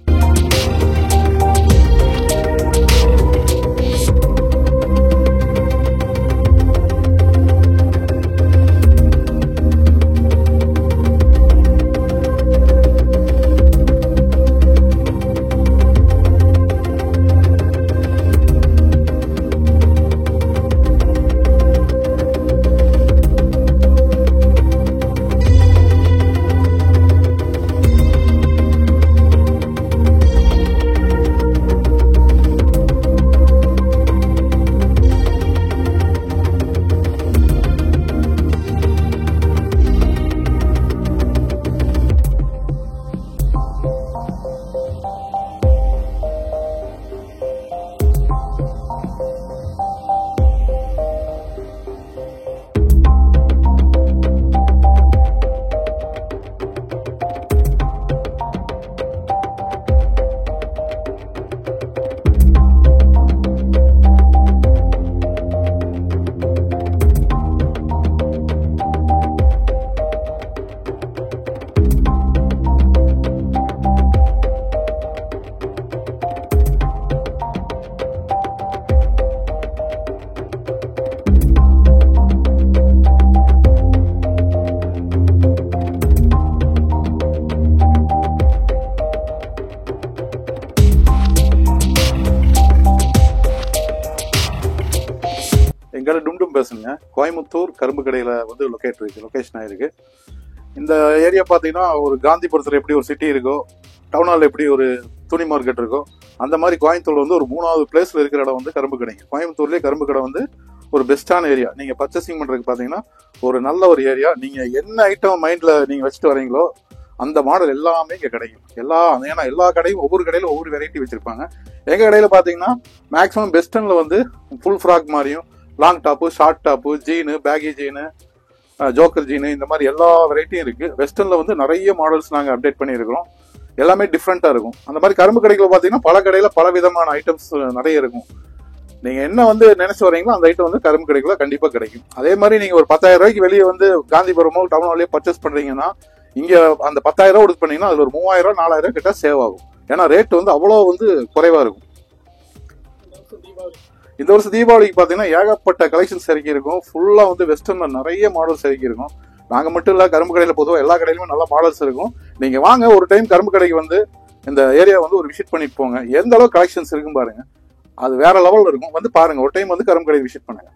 [SPEAKER 13] கேம்பஸ்ங்க. கோயம்புத்தூர் கரும்பு கடையில் வந்து லொகேஷன் ஆயிருக்கு. இந்த ஏரியா பார்த்தீங்கன்னா ஒரு காந்திபுரத்தில் எப்படி ஒரு சிட்டி இருக்கோ, டவுன் ஹாலில் எப்படி ஒரு துணி மார்க்கெட் இருக்கோ, அந்த மாதிரி கோயம்புத்தூர் வந்து ஒரு 3வது பிளேஸில் இருக்கிற இடம் வந்து கரும்பு கடைங்க. கோயம்புத்தூர்லேயே கரும்பு கடை வந்து ஒரு பெஸ்ட்டான ஏரியா. நீங்கள் பர்ச்சேசிங் பண்ணுறதுக்கு பார்த்தீங்கன்னா ஒரு நல்ல ஒரு ஏரியா. நீங்கள் என்ன ஐட்டம் மைண்டில் நீங்கள் வச்சுட்டு வரீங்களோ அந்த மாடல் எல்லாமே இங்கே கிடைக்கும். ஏன்னா எல்லா கடையும் ஒவ்வொரு கடையில் ஒவ்வொரு வெரைட்டி வச்சுருப்பாங்க. எங்கள் கடையில் பார்த்தீங்கன்னா மேக்ஸிமம் வெஸ்டர்னில் வந்து ஃபுல் ஃப்ராக் மாதிரியும், long top, short top, jean, baggy jean, jogger jean, இந்த மாதிரி எல்லா வெரைட்டியும் இருக்குது. வெஸ்டர்னில் வந்து நிறைய மாடல்ஸ் நாங்கள் அப்டேட் பண்ணியிருக்கிறோம். எல்லாமே டிஃப்ரெண்ட்டாக இருக்கும். அந்த மாதிரி கரும்பு கடைகளில் பார்த்தீங்கன்னா பல கடையில் பல விதமான ஐட்டம்ஸ் நிறைய இருக்கும். நீங்கள் என்ன வந்து நினைச்சு வரீங்களோ அந்த ஐட்டம் வந்து கரும்பு கடைக்குள்ள கண்டிப்பாக கிடைக்கும். அதே மாதிரி நீங்கள் ஒரு 10,000 ரூபாய்க்கு வெளியே வந்து காந்திபுரமோ டவுன் ஹாலியோ பர்ச்சேஸ் பண்ணுறீங்கன்னா இங்கே அந்த 10,000 ரூபா கொடுத்து பண்ணீங்கன்னா அதில் ஒரு 3,000 4,000 கிட்ட சேவ் ஆகும். ஏன்னா ரேட் வந்து அவ்வளோ வந்து குறைவாக இருக்கும். இந்த வருஷம் தீபாவளிக்கு பார்த்தீங்கன்னா ஏகப்பட்ட கலெக்ஷன்ஸ் இறக்கி இருக்கும். ஃபுல்லாக வந்து வெஸ்டர்னில் நிறைய மாடல்ஸ் இறக்கி இருக்கும். நாங்கள் மட்டும் இல்லை, கரும்பு கடையில் பொதுவாக எல்லா கடையிலுமே நல்ல மாடல்ஸ் இருக்கும். நீங்கள் வாங்க, ஒரு டைம் கரும்பு கடைக்கு வந்து இந்த ஏரியா வந்து ஒரு விசிட் பண்ணிட்டு போங்க. எந்த அளவுக்கு கலெக்ஷன்ஸ் இருக்கும் பாருங்க, அது வேற லெவலில் இருக்கும். வந்து பாருங்க, ஒரு டைம் வந்து கரும்பு கடைக்கு விசிட் பண்ணுங்க.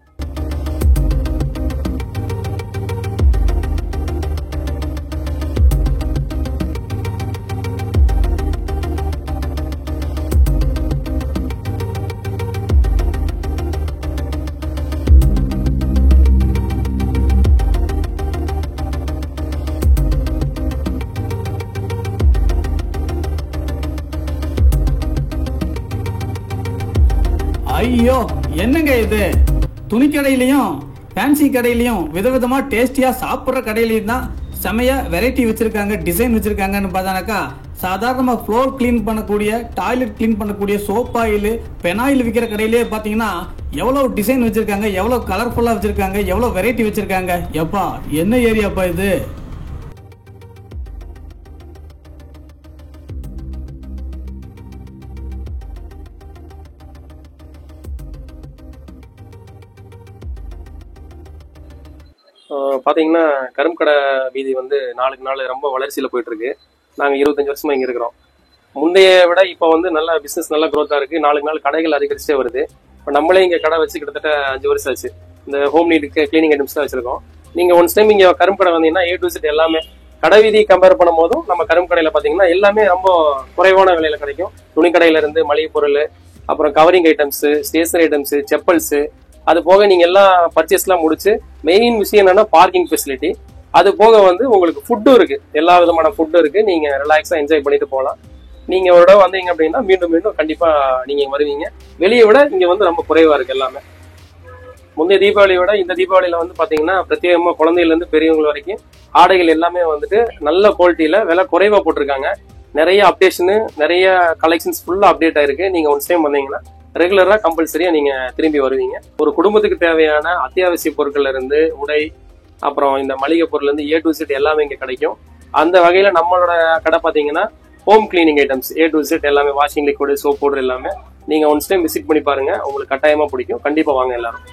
[SPEAKER 6] ஐயோ என்னங்க இது, துணி கடையிலையும் ஃபேன்சி கடையிலையும் விதவிதமா டேஸ்டியா சாப்பிட்ற கடையிலையும் தான் செமையா வெரைட்டி வச்சிருக்காங்க, டிசைன் வச்சிருக்காங்கன்னு பார்த்தானாக்கா சாதாரணமாக ஃப்ளோர் கிளீன் பண்ணக்கூடிய, டாய்லெட் கிளீன் பண்ணக்கூடிய சோப் ஆயில், பெனாயில் விற்கிற கடையிலேயே பார்த்தீங்கன்னா எவ்வளோ டிசைன் வச்சிருக்காங்க, எவ்வளோ கலர்ஃபுல்லாக வச்சிருக்காங்க, எவ்வளோ வெரைட்டி வச்சிருக்காங்க. எப்பா என்ன ஏரியாப்பா இது?
[SPEAKER 14] பார்த்தீங்கன்னா கரும்பு கடை வீதி வந்து நாளுக்கு நாள் ரொம்ப வளர்ச்சியில் போயிட்டு இருக்கு. நாங்கள் 25 வருஷமா இங்கே இருக்கிறோம். முந்தைய விட இப்போ வந்து நல்ல பிஸ்னஸ் நல்லா க்ரோத்தாக இருக்கு. நாளுக்கு நாள் கடைகள் அதிகரிச்சே வருது. இப்போ நம்மளே இங்கே கடை வச்சு கிட்டத்தட்ட 5 வருஷம் ஆச்சு. இந்த ஹோம் நீடுக்கு கிளீனிங் ஐட்டம்ஸ் தான் வச்சிருக்கோம். நீங்கள் ஒன்ஸ் டைம் இங்கே கரும்பு கடை வந்தீங்கன்னா A to Z எல்லாமே கடை வீதி கம்பேர் பண்ணும் போதும் நம்ம கரும்பு கடையில் பார்த்தீங்கன்னா எல்லாமே ரொம்ப குறைவான விலையில கிடைக்கும். துணி கடையில இருந்து மளிகை பொருள், அப்புறம் covering items, stationery items, chappals, அது போக நீங்க எல்லாம் பர்ச்சேஸ்லாம் முடிச்சு மெயின் விஷயம் என்னன்னா பார்க்கிங் ஃபெசிலிட்டி. அது போக வந்து உங்களுக்கு ஃபுட்டும் இருக்கு, எல்லா விதமான ஃபுட்டும் இருக்கு. நீங்க ரிலாக்ஸா என்ஜாய் பண்ணிட்டு போகலாம். நீங்க ஒரு இடம் வந்தீங்க அப்படின்னா மீண்டும் மீண்டும் கண்டிப்பா நீங்க வருவீங்க. வெளியே விட இங்க வந்து ரொம்ப குறைவா இருக்கு எல்லாமே. முந்தைய தீபாவளியை விட இந்த தீபாவளியில வந்து பாத்தீங்கன்னா பிரத்யேகமா குழந்தையில இருந்து பெரியவங்க வரைக்கும் ஆடைகள் எல்லாமே வந்துட்டு நல்ல குவாலிட்டியில விலை குறைவா போட்டிருக்காங்க. நிறைய அப்டேஷனு, நிறைய கலெக்ஷன்ஸ் ஃபுல்லா அப்டேட் ஆயிருக்கு. நீங்க ஒன்ஸ் டைம் வந்தீங்கன்னா ரெகுலரா கம்பல்சரியா நீங்க திரும்பி வருவீங்க. ஒரு குடும்பத்துக்கு தேவையான அத்தியாவசிய பொருட்கள்ல இருந்து உடை, அப்புறம் இந்த மளிகை பொருள் இருந்து A to Z எல்லாமே இங்க கிடைக்கும். அந்த வகையில நம்மளோட கடை பாத்தீங்கன்னா home cleaning items A to Z எல்லாமே, வாஷிங் லிக்விட், சோப் பவுடர் எல்லாமே நீங்க ஒன்ஸ் டைம் விசிட் பண்ணி பாருங்க. உங்களுக்கு கட்டாயமா பிடிக்கும். கண்டிப்பா வாங்க எல்லாரும்.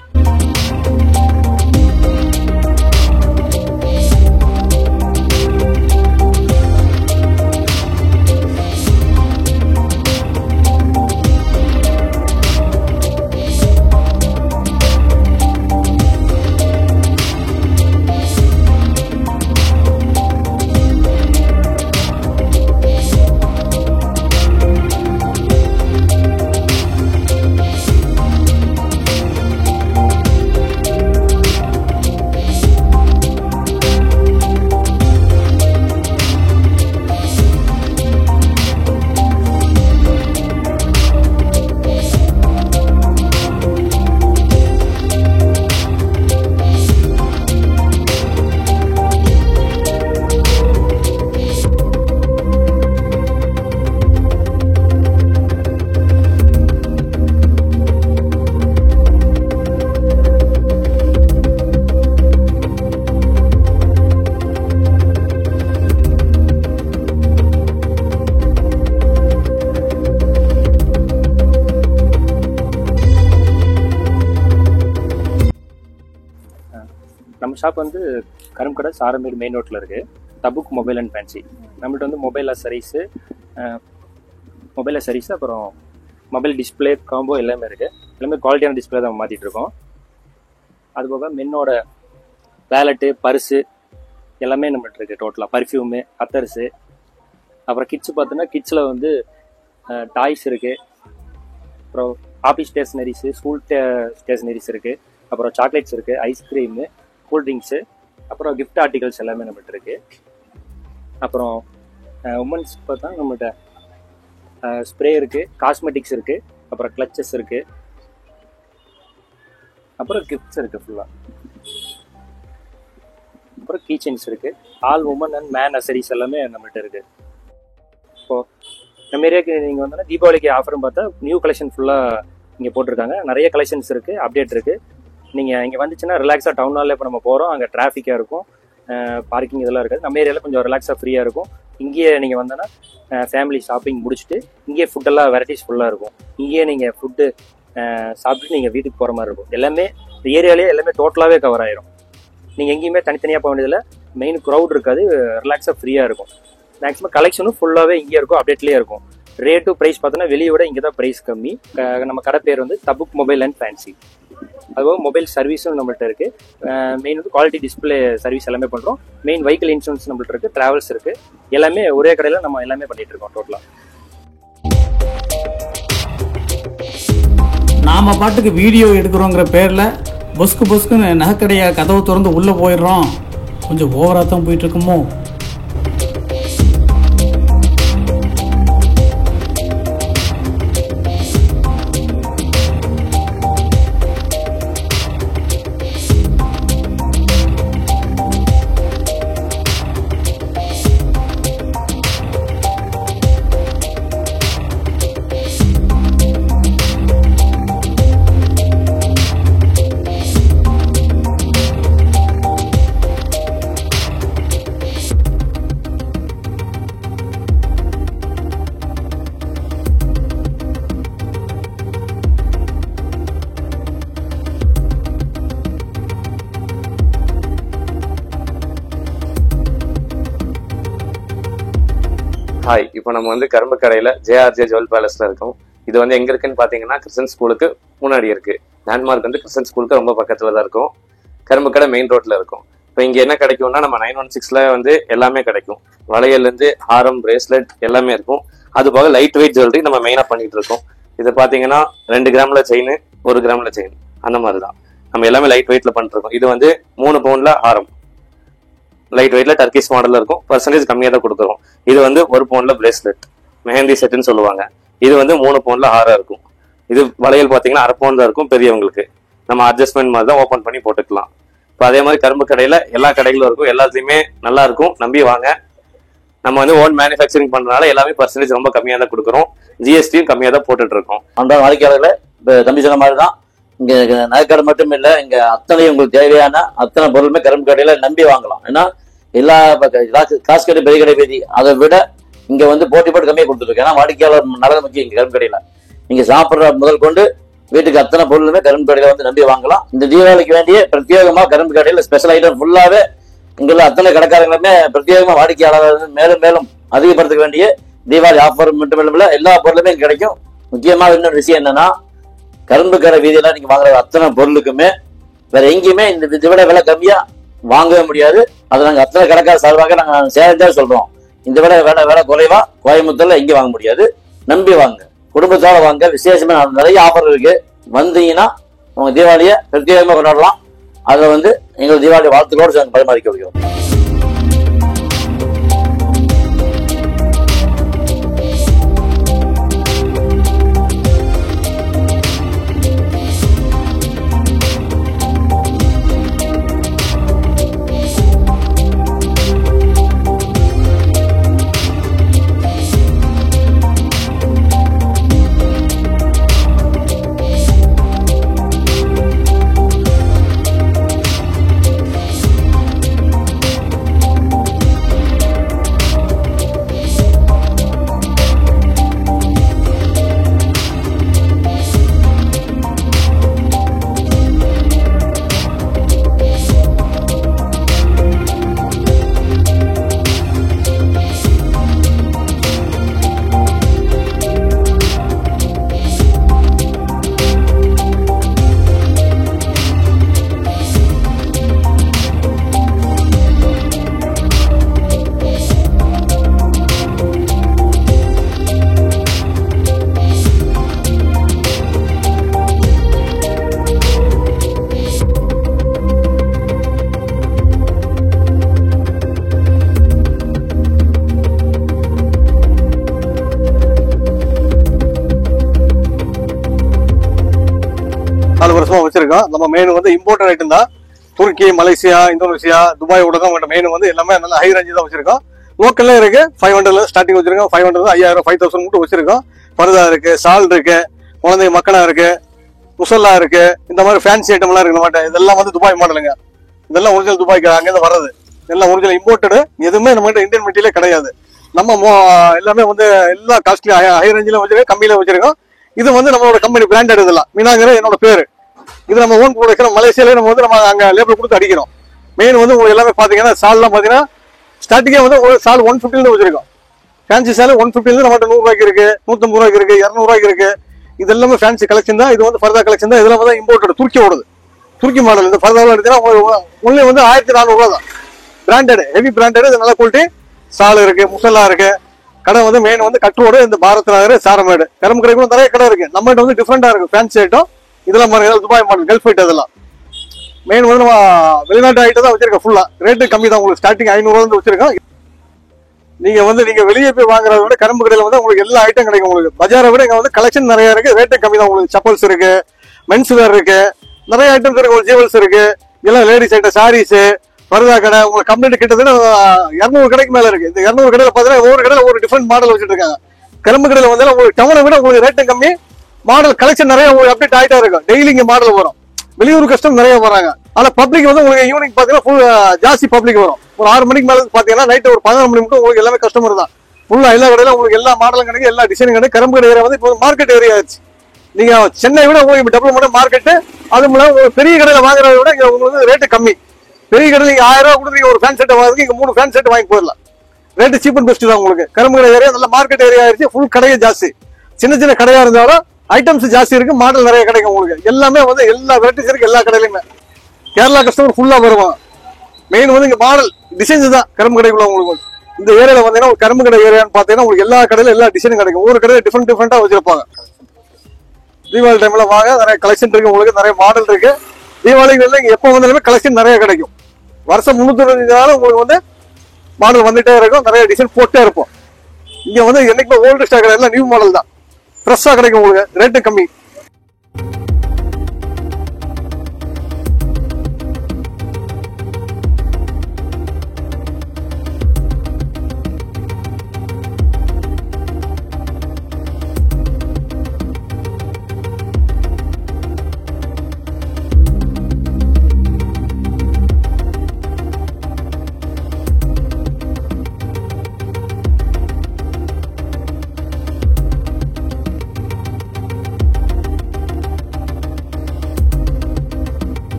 [SPEAKER 15] நம்ம ஷாப் வந்து கரும்பு கடை சாரமேடு மெயின் ரோட்டில் இருக்குது. Tabuk mobile and fancy. நம்மள்ட்ட வந்து மொபைல் அசரிஸு அப்புறம் மொபைல் டிஸ்பிளே காம்போ எல்லாமே இருக்குது. எல்லாமே குவாலிட்டியான டிஸ்பிளே தான் மாற்றிட்டு இருக்கோம். அதுபோக மென்னோட வேலெட்டு, பர்ஸு எல்லாமே நம்மகிட்ட இருக்குது. டோட்டலாக பர்ஃப்யூமு, அத்தர்ஸு, அப்புறம் கிட்ஸு பார்த்தோன்னா கிட்ஸில் வந்து டாய்ஸ் இருக்குது, அப்புறம் ஆஃபீஸ் ஸ்டேஷ்னரிஸு, ஸ்கூல் ஸ்டேஷ்னரிஸ் இருக்குது, அப்புறம் சாக்லேட்ஸ் இருக்குது, ஐஸ்கிரீமு, கூல்ட்ரிங்க்ஸு, அப்புறம் கிஃப்ட் ஆர்டிகல்ஸ் எல்லாமே நம்மகிட்ட இருக்குது. அப்புறம் உமன்ஸ் பார்த்தா நம்மகிட்ட ஸ்ப்ரே இருக்குது, காஸ்மெட்டிக்ஸ் இருக்குது, அப்புறம் கிளச்சஸ் இருக்குது, அப்புறம் கிஃப்ட்ஸ் இருக்குது ஃபுல்லாக, அப்புறம் கீ செயின்ஸ் இருக்குது. ஆல் உமன் அண்ட் மேன் அசரிஸ் எல்லாமே நம்மகிட்ட இருக்குது. இப்போது நம்ம ஏரியாவுக்கு நீங்கள் வந்தோன்னா தீபாவளிக்கு ஆஃபர்னு பார்த்தா நியூ கலெக்ஷன் ஃபுல்லாக இங்கே போட்டிருக்காங்க. நிறைய கலெக்ஷன்ஸ் இருக்குது, அப்டேட் இருக்குது. நீங்கள் இங்கே வந்துச்சுன்னா ரிலாக்ஸாக டவுன் ஹாலில் இப்போ நம்ம போகிறோம், அங்கே டிராஃபிக்காக இருக்கும், பார்க்கிங் இதெல்லாம் இருக்காது. நம்ம ஏரியாவில் கொஞ்சம் ரிலாக்ஸாக ஃப்ரீயாக இருக்கும். இங்கேயே நீங்கள் வந்தோன்னா ஃபேமிலி ஷாப்பிங் முடிச்சுட்டு இங்கேயே ஃபுட்டெல்லாம் வெரைட்டிஸ் ஃபுல்லாக இருக்கும். இங்கேயே நீங்கள் ஃபுட்டு சாப்பிட்டு நீங்கள் வீட்டுக்கு போகிற மாதிரி இருக்கும். எல்லாமே இந்த ஏரியாலேயே எல்லாமே டோட்டலாகவே கவர் ஆயிரும். நீங்கள் எங்கேயுமே தனித்தனியாக போக வேண்டியதில்லை. மெயின் க்ரௌட் இருக்காது, ரிலாக்ஸாக ஃப்ரீயாக இருக்கும். மேக்ஸிமம் கலெக்ஷனும் ஃபுல்லாகவே இங்கே இருக்கும், அப்டேட்லேயே இருக்கும். ரேட்டு ப்ரைஸ் பார்த்தோன்னா வெளியே விட இங்கே தான் ப்ரைஸ் கம்மி. நம்ம கடை பேர் வந்து தபுக் மொபைல் அண்ட் ஃபேன்சி. அதுபோக மொபைல் சர்வீஸும் நம்மள்ட்ட இருக்குது. மெயின் வந்து குவாலிட்டி டிஸ்பிளே சர்வீஸ் எல்லாமே பண்ணுறோம். மெயின் வெஹிக்கிள் இன்சூரன்ஸ் நம்மள்ட்ட இருக்குது, ட்ராவல்ஸ் இருக்குது. எல்லாமே ஒரே கடையில் நம்ம எல்லாமே பண்ணிகிட்டு இருக்கோம் டோட்டலாக.
[SPEAKER 6] நாம பாட்டுக்கு வீடியோ எடுக்கிறோங்கிற பேரில் பொஸ்குன்னு நகைக்கடையை கதவு திறந்து உள்ளே போயிடுறோம். கொஞ்சம் ஓவராக தான் போயிட்டு இருக்குமோ?
[SPEAKER 16] ஹாய், இப்போ நம்ம வந்து கரும்பு கடையில் ஜேஆர்ஜே ஜுவல் பேலஸில் இருக்கோம். இது வந்து எங்கே இருக்குன்னு பார்த்தீங்கன்னா கிருஷ்ணன் ஸ்கூலுக்கு முன்னாடி இருக்குது. லேண்ட்மார்க் வந்து கிருஷ்ணன் ஸ்கூலுக்கு ரொம்ப பக்கத்தில் தான் இருக்கும். கரும்பு கடை மெயின் ரோட்டில் இருக்கும். இப்போ இங்கே என்ன கிடைக்கும்னா நம்ம 916 வந்து எல்லாமே கிடைக்கும். வளையல்லேருந்து ஹாரம், பிரேஸ்லெட் எல்லாமே இருக்கும். அது போக லைட் வெயிட் ஜுவல்லரி நம்ம மெயினாக பண்ணிகிட்டு இருக்கோம். இது பார்த்தீங்கன்னா 2 கிராமில் செயின், 1 கிராமில் செயின், அந்த மாதிரி தான் நம்ம எல்லாமே லைட் வெயிட்டில் பண்ணிட்டுருக்கோம். இது வந்து 3 பவுண்டில் ஹாரம், லைட் வெயிட்ல டர்க்கிஷ் மாடல்ல இருக்கும். பர்சன்டேஜ் கம்மியாக தான் கொடுக்குறோம். இது வந்து 1 பவுண்ட்ல பிரேஸ்லெட், மெஹந்தி செட்டுன்னு சொல்லுவாங்க. இது வந்து 3 பவுண்ட்ல ஹாரம் இருக்கும். இது வளையல் பார்த்தீங்கன்னா 1/2 பவுண்ட் தான் இருக்கும். பெரியவங்களுக்கு நம்ம அட்ஜஸ்ட்மெண்ட் மாதிரி தான் ஓப்பன் பண்ணி போட்டுக்கலாம். இப்போ அதே மாதிரி கரும்பு கடையில் எல்லா கடைகளும் இருக்கும். எல்லாத்துலேயுமே நல்லா இருக்கும், நம்பி வாங்க. நம்ம வந்து ஓன் மேனுஃபேக்சரிங் பண்ணுறதுனால எல்லாமே பர்சன்டேஜ் ரொம்ப கம்மியாக தான் கொடுக்குறோம். ஜிஎஸ்டியும் கம்மியாக தான் போட்டுட்டு இருக்கோம்.
[SPEAKER 2] அந்த வாடிக்கையாளர்களை இப்போ தம்பி சொன்ன மாதிரி தான் இங்கே நகைக்கடை மட்டும் இல்லை, இங்கே அத்தனை உங்களுக்கு தேவையான அத்தனை பொருளுமே கரும்பு கடையில் நம்பி வாங்கலாம். ஏன்னா எல்லா காசு கடை, பெரிய கடை வீதி அதை விட இங்கே வந்து போட்டி போட்டு கம்மியாக கொடுத்துருக்கு. ஏன்னா வாடிக்கையாளர் நல்லது முக்கியம். இங்கே கரும்பு கடையில் நீங்கள் சாப்பிட்ற முதல் கொண்டு வீட்டுக்கு அத்தனை பொருளுமே கரும்பு கடையில் வந்து நம்பி வாங்கலாம். இந்த தீபாவளிக்கு வேண்டிய பிரத்யேகமாக கரும்பு கடையில் ஸ்பெஷல் ஐட்டம் ஃபுல்லாகவே இங்குள்ள அத்தனை கடைக்காரங்களுமே பிரத்யேகமாக வாடிக்கையாளர் மேலும் மேலும் அதிகப்படுத்த வேண்டிய தீபாவளி ஆஃபர் மட்டுமில்ல எல்லா பொருளுமே கிடைக்கும். முக்கியமாக இன்னொரு விஷயம் என்னன்னா, கரும்பு கடை வீதியெல்லாம் நீங்க வாங்குற அத்தனை பொருளுக்குமே வேற எங்கேயுமே இதை விட விலை கம்மியா வாங்கவே முடியாது. அதை நாங்கள் அத்தனை கடைக்கார சார்பாக நாங்கள் சேலஞ்சாக சொல்றோம். இந்த விட விலை குறைவா கோயம்புத்தூர்ல எங்கேயும் வாங்க முடியாது. நம்பி வாங்க, குடும்பத்தோட வாங்க. விசேஷமா நிறைய ஆஃபர் இருக்கு. வந்தீங்கன்னா உங்க தீபாவளியை பிரத்யேகமாக கொண்டாடலாம். அதில் வந்து எங்கள் தீபாவளி வாழ்த்துக்களோடு பரிமாறிக்க முடியும்.
[SPEAKER 17] வச்சிருக்கோம். நம்ம மெயின் வந்து இம்போர்ட்டட் ஐட்டம் தான். துருக்கி, மலேசியா, இந்தோனேஷியா, துபாய் ஊடகம் மெயின் வந்து எல்லாமே நல்ல ஹை ரேஞ்சு தான் வச்சிருக்கோம். லோக்கல்ல இருக்கு 500 ஸ்டார்டிங் வச்சிருக்கோம். 500 5000 5000 மட்டும் வச்சிருக்கோம். பர்தா இருக்கு, ஷால் இருக்கு, குழந்தை மக்கனா இருக்கு, முசல்லா இருக்கு, இந்த மாதிரி ஃபேன்சி ஐட்டம் எல்லாம் இருக்கு. மாட்டேன் இதெல்லாம் வந்து துபாய் மாடலுங்க. இதெல்லாம் ஒரிஜினல் துபாய்க்கு அங்கேருந்து வர்றது. எல்லாம் ஒரிஜினல் இம்போர்ட்டடு. எதுவுமே நம்ம கிட்ட இந்தியன் மெட்டீரியலே கிடையாது. நம்ம எல்லாமே வந்து எல்லா காஸ்ட்லி ஹை ரேஞ்சில வச்சிருக்கோம், கம்மியில வச்சிருக்கோம். இது வந்து நம்மளோட கம்பெனி பிராண்டட். இதெல்லாம் மீனாங்கிற என்னோட பேரு. இது நம்ம ஓன் ப்ரொடக்ஷன். மலேசியாலே நம்ம வந்து நம்ம அங்க லேபிள் கொடுத்து அடிக்கிறோம். மெயின் வந்து உங்களுக்கு எல்லாமே பாத்தீங்கன்னா சால்லாம் பாத்தீங்கன்னா ஸ்டார்டிங்கே வந்து ஒரு சால் 150 வச்சிருக்கோம். ஃபேன்சி சால் 150 நம்மகிட்ட 100 ரூபாய்க்கு இருக்கு, 150 ரூபாய்க்கு இருக்கு, 200 ரூபாய்க்கு இருக்கு. இது எல்லாமே ஃபேன்சி கலெக்ஷன் தான். இது வந்து ஃபர்தா கலெக்ஷன் தான். இதெல்லாம் வந்து இம்போர்ட்டட் துருக்கி ஓடுது. துருக்கி மாடல். இந்த ஃபர்தாவில் எடுத்தீங்கன்னா ஒன்லி வந்து 1400 ரூபா தான். Branded, heavy branded. இது நல்ல குவாலிட்டி. சால் இருக்கு, முசல்லா இருக்கு. கடை வந்து மெயின் வந்து கட்டோடு இந்த பாரத் நகர், சாரமேடு, கரும்பு கடைக்கும் நிறைய கடை இருக்கு. நம்மகிட்ட வந்து டிஃப்ரெண்டா இருக்கு ஃபேன்சி ஐட்டம். இதெல்லாம் பாருங்க, துபாய் மாடல், கல்ஃப் ஐட்டம். இதெல்லாம் மெயின் வந்து நம்ம வெளிநாட்டு ஐட்டம் தான் வச்சிருக்கோம். ஃபுல்லா ரேட்டு கம்மி தான். உங்களுக்கு ஸ்டார்டிங் 500 ரூபா வச்சிருக்கோம். நீங்க வெளியே போய் வாங்குறத விட கரும்பு கடையில வந்து உங்களுக்கு எல்லா ஐட்டம் கிடைக்கும். உங்களுக்கு பஜாரை விட இங்க வந்து கலெக்ஷன் நிறைய இருக்கு. ரேட்டு கம்மி தான். உங்களுக்கு செப்பல்ஸ் இருக்கு, மென்ஸ் வேர் இருக்கு, நிறைய ஐட்டம்ஸ் இருக்கு. உங்களுக்கு ஜுவல்ஸ் இருக்கு, எல்லாம் லேடிஸ் ஐட்டம், சாரீஸ், பர்தா கடை. உங்களுக்கு கம்ப்ளீட் கிட்டத்தட்ட 200 கடைக்கு மேல இருக்கு. இந்த 200 கடையில பாத்தீங்கன்னா ஒவ்வொரு கடையில ஒரு டிஃபரெண்ட் மாடல் வச்சுட்டு இருக்காங்க. கரும்பு கடையில வந்து உங்களுக்கு டவுனை விட உங்களுக்கு ரேட்டு கம்மி, மாடல் கலெக்ஷன் நிறைய உங்களுக்கு அப்டேட் ஆயிட்டா இருக்கும். டெய்லி இங்க மாடல் வரும். வெளியூர் கஸ்டம் நிறைய வராங்க. ஆனா பப்ளிக் வந்து உங்களுக்கு ஈவினிங் பாத்தீங்கன்னா ஃபுல் ஜாஸ்தி பப்ளிக் வரும். ஒரு 6 மணிக்கு மேல பாத்தீங்கன்னா நைட் ஒரு 11 மணி மட்டும் உங்களுக்கு எல்லாமே கஸ்டமர் தான். ஃபுல்லா எல்லா கடையில உங்களுக்கு எல்லா மாடலும் கிடைக்கும், எல்லா டிசைனும் கிடைக்கும். கரும்பு கடை ஏரியா வந்து இப்போ மார்க்கெட் ஏரியா ஆச்சு. நீங்க சென்னை விட உங்களுக்கு டபுள் மட்டும் மார்க்கெட்டு. அது மூலம் பெரிய கடையில வாங்குறத விட இங்க உங்களுக்கு ரேட்டு கம்மி. பெரிய கடையில் நீங்க 1000 ரூபா கொடுத்து ஒரு ஃபேன் செட் வாங்குறதுக்கு இங்க 3 ஃபேன் செட் வாங்கி போயிடலாம். ரேட்டு சீப் அண்ட் பெஸ்ட் தான் உங்களுக்கு. கரும்பு கடை ஏரியா நல்ல மார்க்கெட் ஏரியா ஆயிடுச்சு. ஃபுல் கடையே ஜாஸ்தி. சின்ன சின்ன கடையா இருந்தாலும் ஐட்டம்ஸ் ஜாஸ்தி இருக்கு, மாடல் நிறைய கிடைக்கும் உங்களுக்கு. எல்லாமே வந்து எல்லா வெரைட்டிஸ் இருக்கு எல்லா கடையிலுமே. கேரளா கஸ்டமர் ஃபுல்லா வருவாங்க. மெயின் வந்து இங்க மாடல் டிசைன்ஸ் தான் கரும்பு கடைக்குள்ள உங்களுக்கு. இந்த ஏரியால வந்தீங்கன்னா ஒரு கரும்பு கடை ஏரியான்னு பாத்தீங்கன்னா உங்களுக்கு எல்லா கடையில எல்லா டிசைனும் கிடைக்கும். ஒவ்வொரு கடையில டிஃபரெண்டா வச்சிருப்பாங்க. தீபாவளி டைம்ல வாங்க, நிறைய கலெக்ஷன் இருக்கு உங்களுக்கு, நிறைய மாடல் இருக்கு. தீபாவளிக்கு இங்க எப்போ வந்தாலுமே கலெக்ஷன் நிறைய கிடைக்கும். வருஷம் 365 நாளும் உங்களுக்கு வந்து மாடல் வந்துட்டே இருக்கும், நிறைய டிசைன் போட்டே இருப்போம். இங்க வந்து என்னைக்குமே ஓல்டு ஸ்டாக் எல்லாம் நியூ மாடல் தான், ஃப்ரெஷ்ஷா கிடைக்கும் உங்களுக்கு, ரேட்டு கம்மி.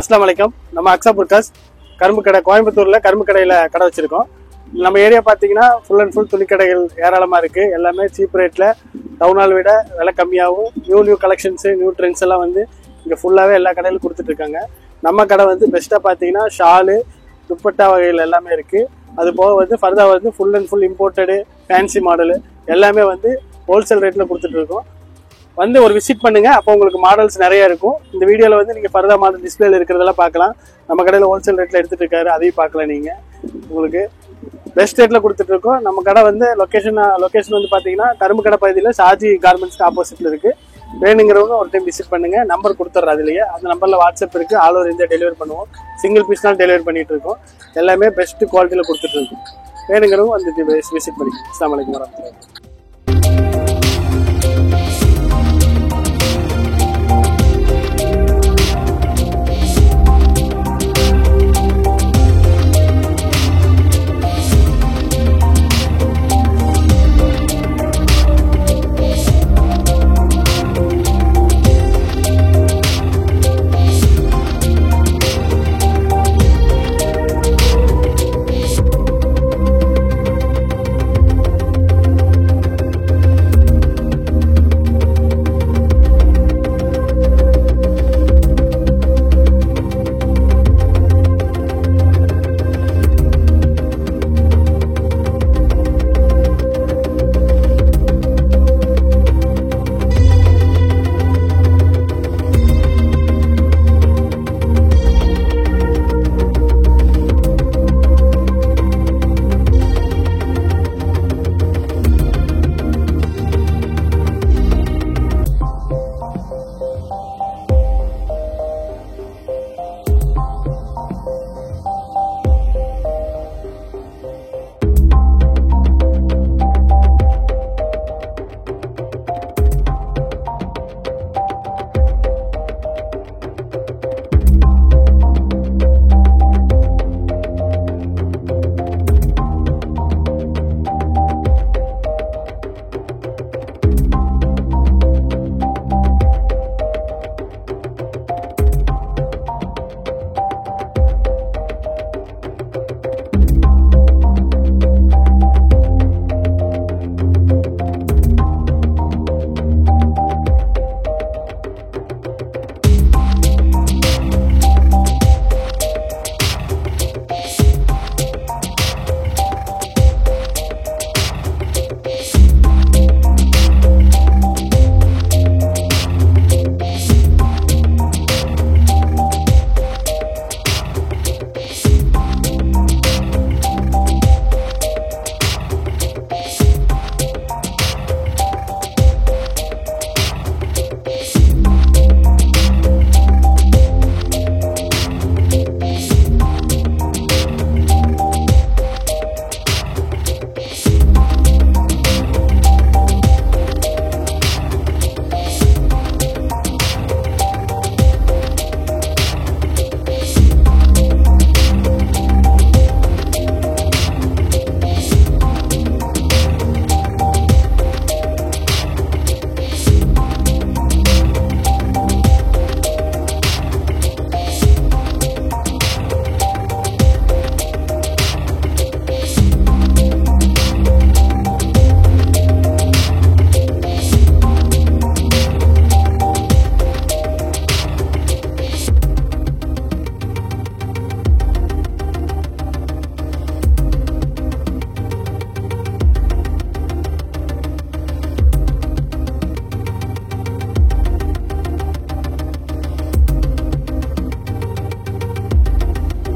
[SPEAKER 1] அஸ்ஸலாமு அலைக்கும். நம்ம அக்ஸா புர்காஸ் கரும்பு கடை, கோயம்புத்தூர்ல கரும்பு கடையில கடை வச்சிருக்கோம். நம்ம ஏரியா பாத்தீங்கன்னா ஃபுல் அண்ட் ஃபுல் துணிக்கடைகள் ஏராளமா இருக்கு. எல்லாமே சீப் ரேட்ல டவுனால் விட விலை கம்மியாகவும் நியூ கலெக்ஷன்ஸ், நியூ ட்ரெண்ட்ஸ் எல்லாம் வந்து இங்க ஃபுல்லாவே எல்லா கடையிலும் கொடுத்துட்டு இருக்காங்க. நம்ம கடை வந்து பெஸ்டா பாத்தீங்கன்னா ஷாலு, துப்பட்டா வகைகள் எல்லாமே இருக்கு. அது போக வந்து ஃபர்தா வந்து full and full imported, fancy model எல்லாமே வந்து ஹோல்சேல் ரேட்ல கொடுத்துட்டு இருக்கோம். வந்து ஒரு விசிட் பண்ணுங்க, அப்போ உங்களுக்கு மாடல்ஸ் நிறைய இருக்கும். இந்த வீடியோல வந்து நீங்க ஃபர்தா மாடல் டிஸ்பிளேல இருக்கிறதெல்லாம் பார்க்கலாம். நம்ம கடையில ஹோல்சேல் ரேட்ல எடுத்துட்டு இருக்காரு, அதையும் பார்க்கலாம். நீங்க உங்களுக்கு பெஸ்ட் ரேட்ல கொடுத்துட்டு இருக்கோம். நம்ம கடை வந்து லொகேஷன் வந்து பாத்தீங்கன்னா கரும்பு கடை பகுதியில் ஷாஜி கார்மெண்ட்ஸ்க்கு ஆப்போசிட்ல இருக்கு.
[SPEAKER 18] வேணுங்கிறவங்க ஒரு டைம் விசிட் பண்ணுங்க. நம்பர் கொடுத்துட்றேன் அதுலயே. அந்த நம்பர்ல வாட்ஸ்அப் இருக்கு. ஆல் ஓவர் இந்தியா டெலிவரி பண்ணுவோம். சிங்கிள் பீஸ்னாலும் டெலிவரி பண்ணிட்டு இருக்கோம். எல்லாமே பெஸ்ட் குவாலிட்டியில கொடுத்துட்டு இருக்கோம். வேணுங்கிறவங்க வந்து விசிட் பண்ணிக்கோங்க. அஸ்ஸலாமு அலைக்கும் வரஹ்மத்துல்லாஹி.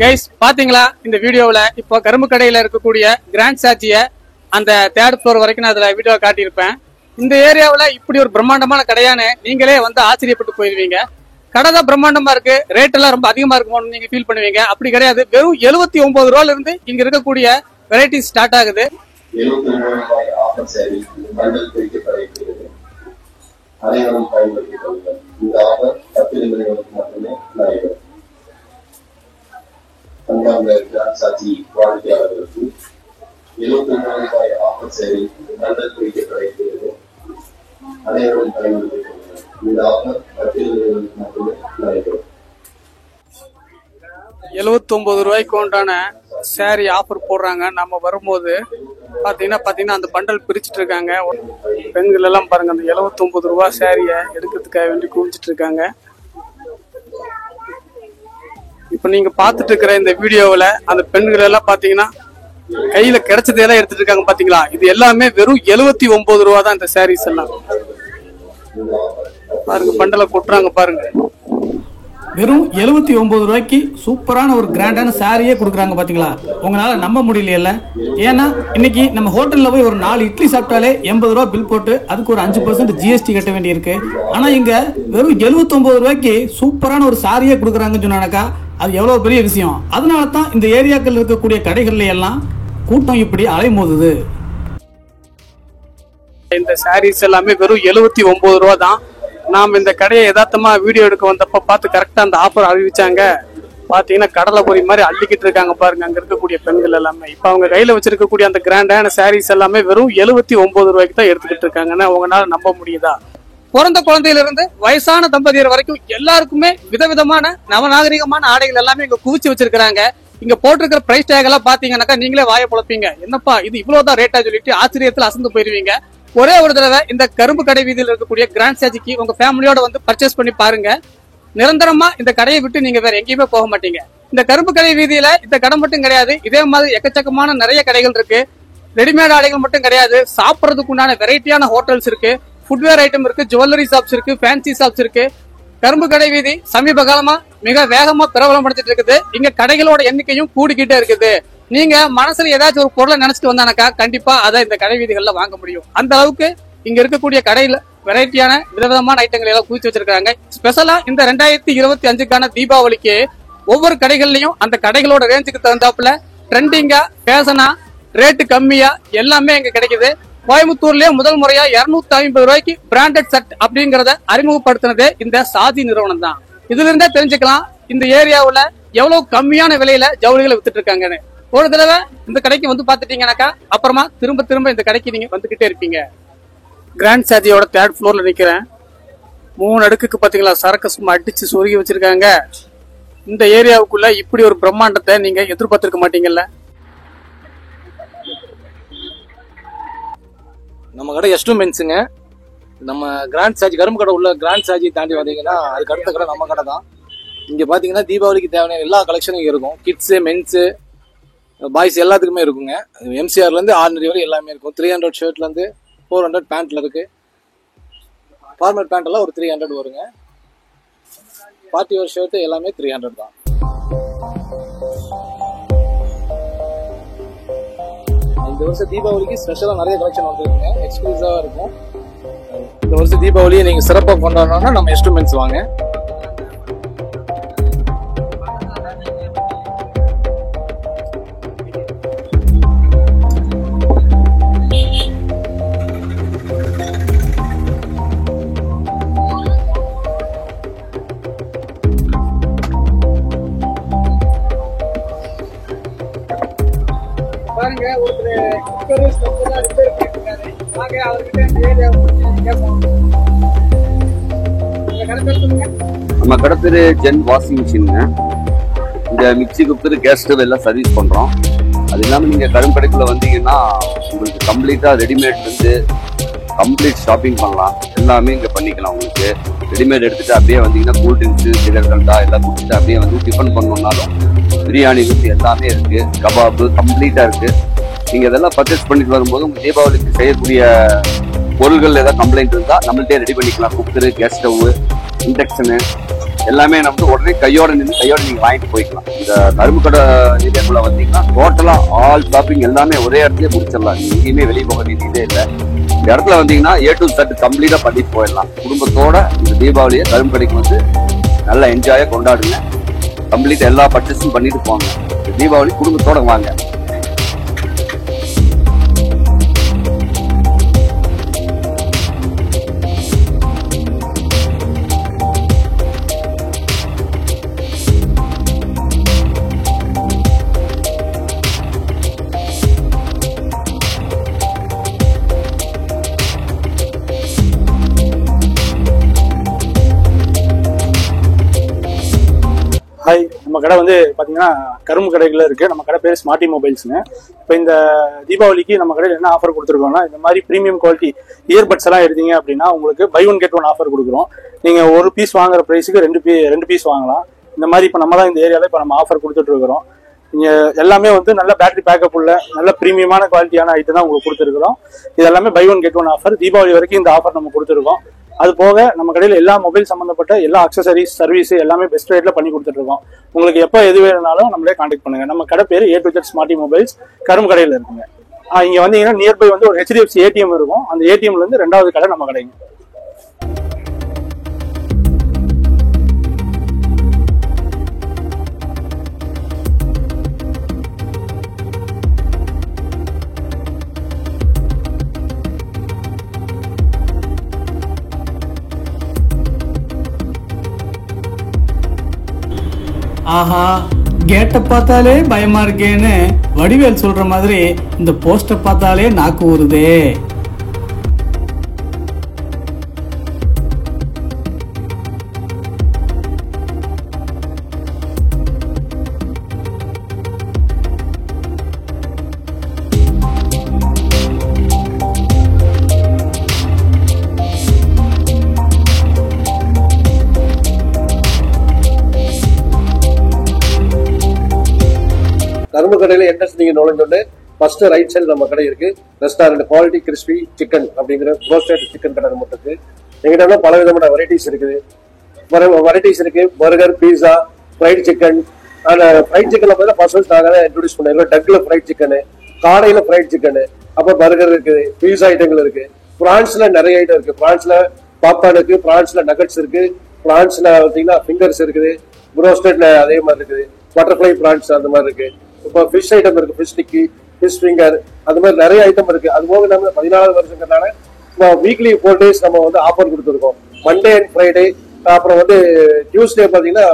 [SPEAKER 1] கைஸ் பாத்தீங்களா இந்த வீடியோவில் இப்போ கரும்பு கடையில் இருக்கக்கூடிய கிராண்ட் சாட்சியை அந்த 3rd ஃப்ளோர் வரைக்கும் நான் அதில் வீடியோ காட்டியிருப்பேன். இந்த ஏரியாவில் இப்படி ஒரு பிரம்மாண்டமான கடையானு நீங்களே வந்து ஆச்சரியப்பட்டு போயிருவீங்க. கடை தான் பிரம்மாண்டமா இருக்கு, ரேட் எல்லாம் ரொம்ப அதிகமா இருக்குமோன்னு நீங்க ஃபீல் பண்ணுவீங்க. அப்படி கிடையாது. வெறும் 79 ரூபாயில இருந்து இங்க இருக்கக்கூடிய வெரைட்டிஸ் ஸ்டார்ட் ஆகுது.
[SPEAKER 19] 79 ரூபாய் ஆஃபர் சேரி பண்டல் பிரிக்கப்படுகிறது. அனைவரும் பயன்படுத்திக் கொள்ளுங்கள். இந்த ஆஃபர் 10 நிமிடங்களுக்கு மட்டுமே நடைபெறும். அன்பார்ந்த கிராண்ட் சாட்சி வாடிக்கையாளர்களுக்கு 79 ரூபாய் ஆஃபர் சேரி பண்டல் பிரிக்கப்படுகிறது. அனைவரும் பயன்படுத்திக் கொள்ளுங்கள். இந்த ஆஃபர் 10 நிமிடங்களுக்கு மட்டுமே நடைபெறும்.
[SPEAKER 1] 79 ரூபாய்க்கு உண்டான சாரி ஆஃபர் போடுறாங்க. நம்ம வரும்போது பாத்தீங்கன்னா அந்த பண்டல் பிரிச்சுட்டு இருக்காங்க. பெண்கள் எல்லாம் பாருங்க அந்த 79 ரூபாய் சாரிய எடுக்கிறதுக்காக வேண்டி குவிச்சிட்டு இருக்காங்க. இப்ப நீங்க பாத்துட்டு இருக்கிற இந்த வீடியோவில் அந்த பெண்கள் எல்லாம் பாத்தீங்கன்னா கையில கிடைச்சதெல்லாம் எடுத்துட்டு இருக்காங்க. பாத்தீங்களா, இது எல்லாமே வெறும் 79 ரூபா தான் இந்த சாரீஸ் எல்லாம். பாருங்க பண்டலை கொட்டுறாங்க பாருங்க.
[SPEAKER 6] வெறும் 79 ரூபாய்க்கு சூப்பரான ஒரு கிராண்டான சாரியே கொடுக்குறாங்க பாத்தீங்களா? உங்களால நம்ப முடியலையல்ல? ஏன்னா இன்னைக்கு நம்ம ஹோட்டல்ல போய் ஒரு 4 இட்லி சாப்பிட்டாலே 80 ரூபாய் பில் போட்டு அதுக்கு ஒரு 5% ஜிஎஸ்டி கட்ட வேண்டியிருக்கு. ஆனா இங்க வெறும் 79 ரூபாய்க்கு சூப்பரான ஒரு சாரியே கொடுக்குறாங்கன்னு சொன்னாக்கா அது எவ்வளவு பெரிய விஷயம். அதனால தான் இந்த ஏரியாக்கள் இருக்கக்கூடிய கடைகள்ல எல்லாம் கூட்டம் இப்படி அலைமோதுது.
[SPEAKER 1] இந்த சாரீஸ் எல்லாமே வெறும் 79 ரூபா தான். நாம் இந்த கடையை யதார்த்தமா வீடியோ எடுக்க வந்தப்ப பார்த்து கரெக்டா அந்த ஆஃபர் அறிவிச்சாங்க. பாத்தீங்கன்னா கடலை பொறி மாதிரி அள்ளிக்கிட்டு இருக்காங்க பாருங்க அங்க இருக்கக்கூடிய பெண்கள் எல்லாமே. இப்ப அவங்க கையில வச்சிருக்கக்கூடிய அந்த கிராண்டான சாரீஸ் எல்லாமே வெறும் 79 ரூபாய்க்கு தான் எடுத்துக்கிட்டு இருக்காங்கன்னு உங்களால நம்ப முடியுதா? பிறந்த குழந்தையில இருந்து வயசான தம்பதியர் வரைக்கும் எல்லாருக்குமே விதவிதமான நவநாகரிகமான ஆடைகள் எல்லாமே இங்க குவிச்சு வச்சிருக்காங்க. இங்க போட்டிருக்கிற பிரைஸ் டேக் எல்லாம் பாத்தீங்கன்னாக்கா நீங்களே வாயை புழப்பீங்க. என்னப்பா இது இவ்வளவுதான் ரேட்டா சொல்லிட்டு ஆச்சரியத்துல அசந்து போயிருவீங்க. ஒரே ஒரு தடவை இந்த கரும்பு கடை வீதியில் இருக்கக்கூடிய கிராண்ட் சாஜிக்கு உங்க ஃபேமிலியோட வந்து பர்ச்சேஸ் பண்ணி பாருங்க. நிரந்தரமா இந்த கடையை விட்டு நீங்க வேற எங்கேயுமே போக மாட்டீங்க. இந்த கரும்பு கடை வீதியில இந்த கடை மட்டும் கிடையாது, இதே மாதிரி எக்கச்சக்கமான நிறைய கடைகள் இருக்கு. ரெடிமேட் ஆடைகள் மட்டும் கிடையாது, சாப்பிடறதுக்கு உண்டான வெரைட்டியான ஹோட்டல்ஸ் இருக்கு, ஃபுட்வேர் ஐட்டம் இருக்கு, ஜுவல்லரி ஷாப்ஸ் இருக்கு, ஃபேன்சி ஷாப்ஸ் இருக்கு. கரும்பு கடை வீதி சமீப காலமா மிக வேகமா பிரபலம் படுத்திட்டு இருக்குது. இங்க கடைகளோட எண்ணிக்கையும் கூடிக்கிட்டே இருக்குது. நீங்க மனசுல ஏதாச்சும் ஒரு பொருளை நினைச்சிட்டு வந்தானக்கா கண்டிப்பா அதை இந்த கடை வீதிகள்ல வாங்க முடியும். அந்த அளவுக்கு இங்க இருக்கக்கூடிய கடையில வெரைட்டியான விதவிதமான ஐட்டங்கள் எல்லாம் குவிச்சு வச்சிருக்காங்க. ஸ்பெஷலா இந்த 2025க்கான தீபாவளிக்கு ஒவ்வொரு கடைகள்லயும் அந்த கடைகளோட ரேஞ்சுக்கு தகுந்தாப்புல ட்ரெண்டிங்கா, ஃபேஷனா, ரேட்டு கம்மியா எல்லாமே இங்க கிடைக்குது. கோயம்புத்தூர்லயே முதல் முறையா 250 ரூபாய்க்கு பிராண்டட் செட் அப்படிங்கறத அறிமுகப்படுத்தினதே இந்த சாதி நிறுவனம் தான். இதுல இருந்தே தெரிஞ்சுக்கலாம் இந்த ஏரியாவுல எவ்வளவு கம்மியான விலையில ஜவுளிகளை வித்துட்டு இருக்காங்கன்னு. ஒரு தடவை இந்த கடைக்கு வந்து பாத்துட்டீங்கன்னாக்கா அப்புறமா திரும்ப திரும்ப இந்த கடைக்கு நீங்க வந்துகிட்டே இருப்பீங்க. கிராண்ட் சாஜியோட 3rd ஃப்ளோர்ல நிக்கிறேன். 3 அடுக்குக்கு பாத்தீங்களா சரக்கு சும்மா அடிச்சு சொருகி வச்சிருக்காங்க. இந்த ஏரியாவுக்குள்ள இப்படி ஒரு பிரம்மாண்டத்தை நீங்க எதிர்பார்த்திருக்க மாட்டீங்கல்ல.
[SPEAKER 20] நம்ம கடை எஸ்டூ மென்ஸுங்க. நம்ம கிராண்ட் சாஜி கரும்பு கடை உள்ள கிராண்ட் சாஜி தாண்டி வந்தீங்கன்னா அதுக்கு அடுத்த கடை நம்ம கடை தான். இங்க பாத்தீங்கன்னா தீபாவளிக்கு தேவையான எல்லா கலெக்ஷனும் இருக்கும். கிட்ஸு, மென்ஸு, பாய்ஸ் எல்லாத்துக்குமே இருக்குங்க. எம்சிஆர்ல இருந்து ஆர்டினரி வரை எல்லாமே இருக்கும். 300 ஷர்ட்ல இருந்து 400 பேண்ட்ல இருக்கு. ஃபார்மல் பேண்ட் எல்லாம் ஒரு 300 வருங்க. பார்ட்டி வேர் ஷர்ட் எல்லாமே 300 தான். இந்த வருஷம் தீபாவளிக்கு ஸ்பெஷலா நிறைய கலெக்ஷன் வந்துருக்குங்க. எக்ஸ்க்ளூசிவா இருக்கும். இந்த வருஷம் தீபாவளியை நீங்க சிறப்பாக கொண்டாடணும்னா நம்ம இன்ஸ்ட்ருமெண்ட்ஸ் வாங்க.
[SPEAKER 1] பாருங்க
[SPEAKER 21] நம்ம கடை பேரு ஜென் வாஷிங் மிஷினுங்க. இந்த மிக்சி குக்கர், கேஸ் ஸ்டவ் எல்லாம் சர்வீஸ் பண்றோம். அது இல்லாமல் நீங்க கரும்பு கடைக்குள்ள வந்தீங்கன்னா உங்களுக்கு கம்ப்ளீட்டா ரெடிமேட் வந்து கம்ப்ளீட் ஷாப்பிங் பண்ணலாம். எல்லாமே இங்க பண்ணிக்கலாம். உங்களுக்கு ரெடிமேட் எடுத்துட்டு அப்படியே வந்தீங்கன்னா கூல் ட்ரிங்க்ஸ், சிகரெட்டா எல்லாம் குடிச்சிட்டு அப்படியே வந்து டிஃபன் பண்ணணும்னாலும் பிரியாணி எல்லாமே இருக்கு. கபாபு கம்ப்ளீட்டா இருக்கு. நீங்க இதெல்லாம் பர்ச்சேஸ் பண்ணிட்டு வரும்போது உங்க தீபாவளிக்கு செய்யக்கூடிய பொருள்கள் ஏதாவது கம்ப்ளைண்ட் இருந்தா நம்மள்டே ரெடி பண்ணிக்கலாம். குக்கரு, கேஸ் ஸ்டவ், இண்டக்ஷனு எல்லாமே நம்ம உடனே கையோட நீங்க வாங்கிட்டு போய்க்கலாம். இந்த கரும்பு கடை ஏரியாக்குள்ள வந்தீங்கன்னா டோட்டலா ஆல் ஷாப்பிங் எல்லாமே ஒரே இடத்துல முடிச்சிடலாம். நீங்க எங்கேயுமே வெளியே போக வேண்டியதே இல்லை. இந்த இடத்துல வந்தீங்கன்னா A to Z கம்ப்ளீட்டா பண்ணிட்டு போயிடலாம். குடும்பத்தோட இந்த தீபாவளியை கரும்பு கடைக்கு வந்து நல்லா என்ஜாயா கொண்டாடுங்க. கம்ப்ளீட்டா எல்லா பர்ச்சேஸும் பண்ணிட்டு போங்க. தீபாவளி குடும்பத்தோட வாங்க.
[SPEAKER 20] ஹாய், நம்ம கடை வந்து பார்த்தீங்கன்னா கரும்பு கடைகளில் இருக்குது. நம்ம கடை பேர் ஸ்மார்ட்டி மொபைல்ஸுங்க. இப்போ இந்த தீபாவளிக்கு நம்ம கடையில் என்ன ஆஃபர் கொடுத்துருக்கோம்னா, இந்த மாதிரி ப்ரீமியம் குவாலிட்டி இயர்பட்ஸ் எல்லாம் எடுத்தீங்க அப்படின்னா உங்களுக்கு buy one get one offer கொடுக்குறோம். நீங்கள் ஒரு பீஸ் வாங்குற ப்ரைஸுக்கு ரெண்டு பீஸ் வாங்கலாம். இந்த மாதிரி இப்போ நம்ம தான் இந்த ஏரியாவில் இப்போ நம்ம ஆஃபர் கொடுத்துட்ருக்குறோம். இங்கே எல்லாமே வந்து நல்ல பேட்டரி பேக்கப் உள்ள நல்ல ப்ரீமியமான குவாலிட்டியான ஐட்டம் தான் உங்களுக்கு கொடுத்துருக்குறோம். இது எல்லாமே buy one get one offer. Deepavali வரைக்கும் இந்த ஆஃபர் நம்ம கொடுத்துருக்கோம்.
[SPEAKER 4] அது போக நம்ம கடையில் எல்லா மொபைல் சம்பந்தப்பட்ட எல்லா அக்சசரிஸ் சர்வீஸ் எல்லாமே பெஸ்ட் ரேட்ல பண்ணி கொடுத்துட்டு இருக்கோம். உங்களுக்கு எப்போ எது வேணும்னாலும் நம்மளே கான்டாக்ட் பண்ணுங்க. நம்ம கடை பேர் A to Z smarty mobiles கரும்பு கடையில் இருக்குங்க. இங்க வந்தீங்கன்னா நியர்பை வந்து ஒரு HDFC ATM இருக்கும். அந்த ATMல இருந்து 2வது கடை நம்ம கடைங்க.
[SPEAKER 6] ஆஹா, கேட்டை பார்த்தாலே பயமா இருக்கேன்னு வடிவேல் சொல்ற மாதிரி இந்த போஸ்டர் பார்த்தாலே நாக்கு ஊறுதே.
[SPEAKER 22] கரும்பு கடையில என்ட்ரன்ஸ் நீங்க நுழைஞ்சோடனே ஃபர்ஸ்ட் ரைட் சைடு நம்ம கடை இருக்கு. ரெஸ்டாரண்ட் குவாலிட்டி கிறிஸ்பி சிக்கன் அப்படிங்கிற ரோஸ்டட் சிக்கன் கடை மட்டும் இருக்கு. எங்கிட்ட பல விதமான வெரைட்டிஸ் இருக்குது. பர்கர், பீஸா, ஃப்ரைட் சிக்கன். அந்த ஃப்ரைட் சிக்கன்ல பார்த்தா ஃபர்ஸ்ட் நாங்க தான் இன்ட்ரோடியூஸ் பண்ணிருக்கோம். டக்ல ஃப்ரைட் சிக்கனு, காடையில ஃப்ரைட் சிக்கனு, அப்புறம் பர்கர் இருக்குது, பீஸா ஐட்டங்கள் இருக்கு. பிரான்ஸ்ல நிறைய ஐட்டம் இருக்கு. பிரான்ஸ்ல பாப்கார்ன் இருக்கு, பிரான்ஸ்ல நகட்ஸ் இருக்கு, பிரான்ஸ்ல பார்த்தீங்கன்னா ஃபிங்கர்ஸ் இருக்குது, ப்ரோஸ்டட்ல அதே மாதிரி இருக்குது, பட்டர்ஃப்ளை பிரான்ஸ் அந்த மாதிரி இருக்கு. இப்போ ஃபிஷ் ஐட்டம் இருக்கு, ஃபிஷ் டிக்கி, ஃபிஷ் ஃபிங்கர், அந்த மாதிரி நிறைய ஐட்டம் இருக்கு. அது போக நம்ம 14வது வருஷங்கிறனால வீக்லி 4 days நம்ம வந்து ஆஃபர் கொடுத்துருக்கோம். மண்டே அண்ட் ஃப்ரைடே, அப்புறம் வந்து டியூஸ்டே பார்த்தீங்கன்னா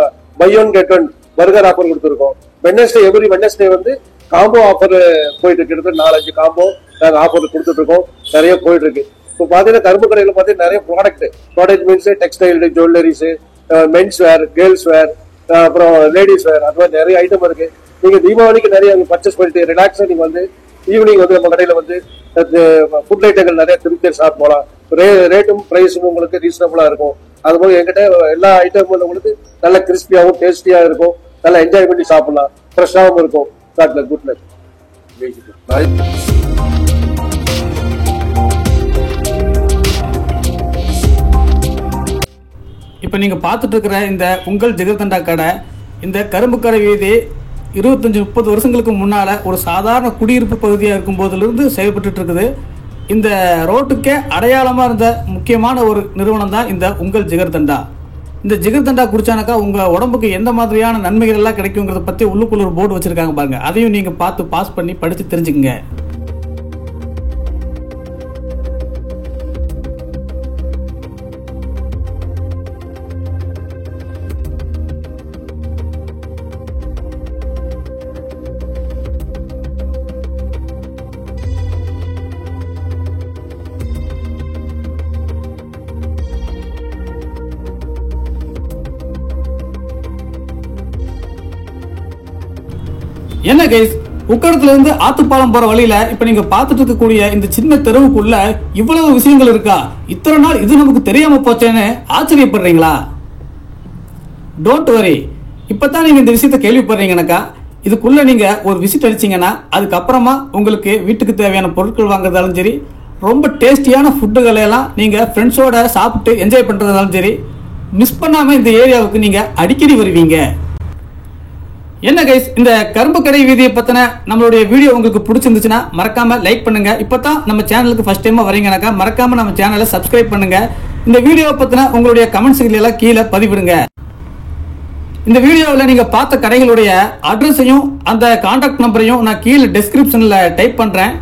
[SPEAKER 22] buy one get one burger offer கொடுத்துருக்கோம். எவ்ரி வெட்னஸ்டே வந்து காம்போ ஆஃபர் போயிட்டு இருக்கு. 4-5 காம்போ நாங்கள் ஆஃபர் கொடுத்துட்டு இருக்கோம். நிறைய போயிட்டு இருக்கு. இப்போ பார்த்தீங்கன்னா கரும்பு கடையில் பார்த்தீங்கன்னா நிறைய product means textile, jewelleries, mens wear, girls wear, அப்புறம் லேடிஸ் வேர், அது மாதிரி நிறைய ஐட்டம் இருக்கு. நீங்க தீபாவளிக்கு நிறைய பர்ச்சேஸ் பண்ணிட்டு ரிலாக்ஸா நீங்க வந்து ஈவினிங் வந்து நம்ம கடையில வந்து ஃபுட் ஐட்டங்கள் நிறைய திருப்தியா சாப்பிட்டு போகலாம். ரேட்டும் பிரைஸும் உங்களுக்கு ரீசனபிளா இருக்கும். அது போல என்கிட்ட எல்லா ஐட்டமும் வந்து உங்களுக்கு நல்ல கிறிஸ்பியாவும் டேஸ்டியா இருக்கும். நல்லா என்ஜாய் பண்ணி சாப்பிடலாம். ஃப்ரெஷ்ஷாகவும் இருக்கும். Good luck.
[SPEAKER 6] இப்போ நீங்கள் பார்த்துட்டு இருக்கிற இந்த உங்கள் ஜிகர்தண்டா கடை இந்த கரும்பு கடை வீதி 25-30 வருஷங்களுக்கு முன்னால் ஒரு சாதாரண குடியிருப்பு பகுதியாக இருக்கும் போதிலிருந்து செயல்பட்டு இருக்குது. இந்த ரோட்டுக்கே அடையாளமாக இருந்த முக்கியமான ஒரு நிறுவனம் தான் இந்த உங்கள் ஜிகர்தண்டா. இந்த ஜிகர்தண்டா குடிச்சானாக்கா உங்கள் உடம்புக்கு எந்த மாதிரியான நன்மைகள் எல்லாம் கிடைக்குங்கிறத பற்றி உள்ளுக்குள்ள ஒரு போர்டு வச்சுருக்காங்க பாருங்க. அதையும் நீங்கள் பார்த்து பாஸ் பண்ணி படித்து தெரிஞ்சுக்கங்க. என்ன கைஸ், உக்கடத்துல இருந்து ஆத்துப்பாலம் போற வழியில இப்ப நீங்க பாத்துட்டு இருக்கக்கூடிய இந்த சின்ன தெருவுக்குள்ள இவ்வளவு விஷயங்கள் இருக்கா? இத்தனை நாள் இது நமக்கு தெரியாம போச்சேன்னு ஆச்சரியப்படுறீங்களா? டோன்ட் வரி, இப்பதான் நீங்க இந்த விஷயத்த கேள்விப்படுறீங்கன்னாக்கா இதுக்குள்ள நீங்க ஒரு விசிட் அடிச்சீங்கன்னா அதுக்கப்புறமா உங்களுக்கு வீட்டுக்கு தேவையான பொருட்கள் வாங்குறதாலும் சரி, ரொம்ப டேஸ்டியான ஃபுட்டுகளை எல்லாம் நீங்க ஃப்ரெண்ட்ஸோட சாப்பிட்டு என்ஜாய் பண்றதாலும் சரி, மிஸ் பண்ணாம இந்த ஏரியாவுக்கு நீங்க அடிக்கடி வருவீங்க. என்ன கைஸ், இந்த கரும்பு கடை வீதியை பத்தின நம்மளுடைய வீடியோ உங்களுக்கு பிடிச்சிருந்துச்சுன்னா மறக்காம லைக் பண்ணுங்க. இப்பதான் நம்ம சேனலுக்கு ஃபர்ஸ்ட் டைமா வரீங்கன்னாக்கா மறக்காம நம்ம சேனலை சப்ஸ்கிரைப் பண்ணுங்க. இந்த வீடியோ பத்தின உங்களுடைய கமெண்ட்ஸ்கள் எல்லாம் கீழே பதிவிடுங்க. இந்த வீடியோவில் நீங்க பார்த்த கடைகளுடைய அட்ரஸையும் அந்த கான்டாக்ட் நம்பரையும் நான் கீழே டிஸ்கிரிப்ஷன்ல டைப் பண்றேன்.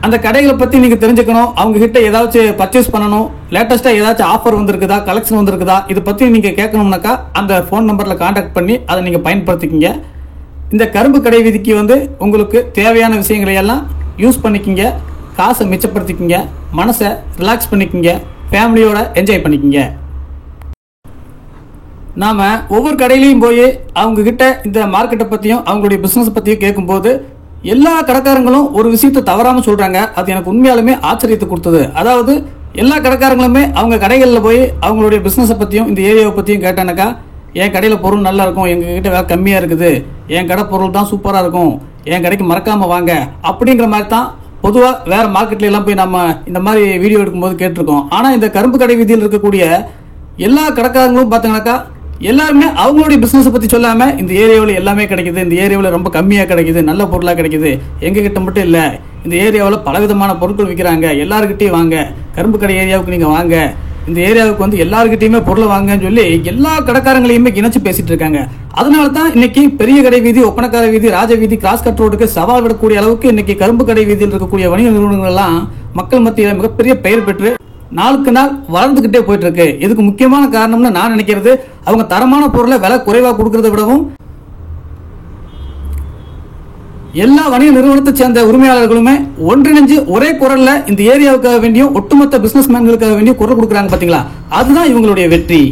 [SPEAKER 6] அந்த கடைகளை பத்தி நீங்க தெரிஞ்சுக்கணும், அவங்க கிட்ட ஏதாச்சும் பர்ச்சேஸ் பண்ணணும், லேட்டஸ்டா ஏதாச்சும் ஆஃபர் வந்திருக்குதா, கலெக்ஷன் வந்திருக்குதா, இதை பத்தி நீங்க கேட்கணும்னாக்கா அந்த ஃபோன் நம்பர்ல கான்டாக்ட் பண்ணி அதை நீங்க பயன்படுத்திக்கிங்க. இந்த கரும்பு கடை வீதிக்கு வந்து உங்களுக்கு தேவையான விஷயங்களை எல்லாம் யூஸ் பண்ணிக்கிங்க, காசை மிச்சப்படுத்திக்கிங்க, மனசை ரிலாக்ஸ் பண்ணிக்கிங்க, ஃபேமிலியோட என்ஜாய் பண்ணிக்கிங்க. நாம ஒவ்வொரு கடையிலையும் போய் அவங்க கிட்ட இந்த மார்க்கெட்டை பத்தியும் அவங்களுடைய பிசினஸ் பத்தியும் கேட்கும்போது எல்லா கடைக்காரங்களும் ஒரு விஷயத்தை தவறாம சொல்றாங்க. அது எனக்கு உண்மையாலுமே ஆச்சரியத்தை கொடுத்தது. அதாவது எல்லா கடைக்காரங்களுமே அவங்க கடைகளில் போய் அவங்களுடைய பிசினஸை பத்தியும் இந்த ஏரியாவை பத்தியும் கேட்டானாக்கா, என் கடையில் பொருள் நல்லா இருக்கும், எங்ககிட்ட வேலை கம்மியாக இருக்குது, என் கடை பொருள் தான் சூப்பராக இருக்கும், என் கடைக்கு மறக்காம வாங்க அப்படிங்கிற மாதிரி தான் பொதுவா வேற மார்க்கெட்ல எல்லாம் போய் நம்ம இந்த மாதிரி வீடியோ எடுக்கும்போது கேட்டிருக்கோம். ஆனா இந்த கரும்பு கடை வீதியில் இருக்கக்கூடிய எல்லா கடைக்காரங்களும் பாத்தீங்கன்னாக்கா எல்லாருமே அவங்களுடைய பிசினஸ் பத்தி சொல்லாம இந்த ஏரியாவில் எல்லாமே கிடைக்குது, இந்த ஏரியாவில் ரொம்ப கம்மியா கிடைக்குது, நல்ல பொருளா கிடைக்குது, எங்க கிட்ட மட்டும் இல்ல, இந்த ஏரியாவில் பலவிதமான பொருட்கள் விற்கிறாங்க, எல்லாருக்கிட்டையும் வாங்க, கரும்பு கடை ஏரியாவுக்கு நீங்க வாங்க, இந்த ஏரியாவுக்கு வந்து எல்லாருக்கிட்டையுமே பொருளை வாங்கன்னு சொல்லி எல்லா கடைக்காரங்களையுமே இணைச்சு பேசிட்டு இருக்காங்க. அதனால தான் இன்னைக்கு பெரிய கடை வீதி, ஒப்பனக்கார வீதி, ராஜ வீதி, கிராஸ் கட் ரோடுக்கு சவால் விடக்கூடிய அளவுக்கு இன்னைக்கு கரும்பு கடை வீதியில் இருக்கக்கூடிய வணிக நிறுவனங்கள் எல்லாம் மக்கள் மத்தியில் மிகப்பெரிய பெயர் பெற்று நாளுக்கு நாள் வளர்ந்துகிட்டே போயிட்டு இருக்கு. இதுக்கு முக்கியமான காரணம்னு நான் நினைக்கிறது, அவங்க தரமான பொருளை விலை குறைவா கொடுக்கறத விடவும் எல்லா வணிக நிறுவனத்தை சேர்ந்த உரிமையாளர்களுமே ஒன்றிணைஞ்சு ஒரே குரல்ல இந்த ஏரியாவுக்காக வேண்டியும் ஒட்டுமொத்த பிசினஸ் மேன்களுக்காக வேண்டியும் குரல் கொடுக்குறாங்க. பாத்தீங்களா, அதுதான் இவங்களுடைய வெற்றி.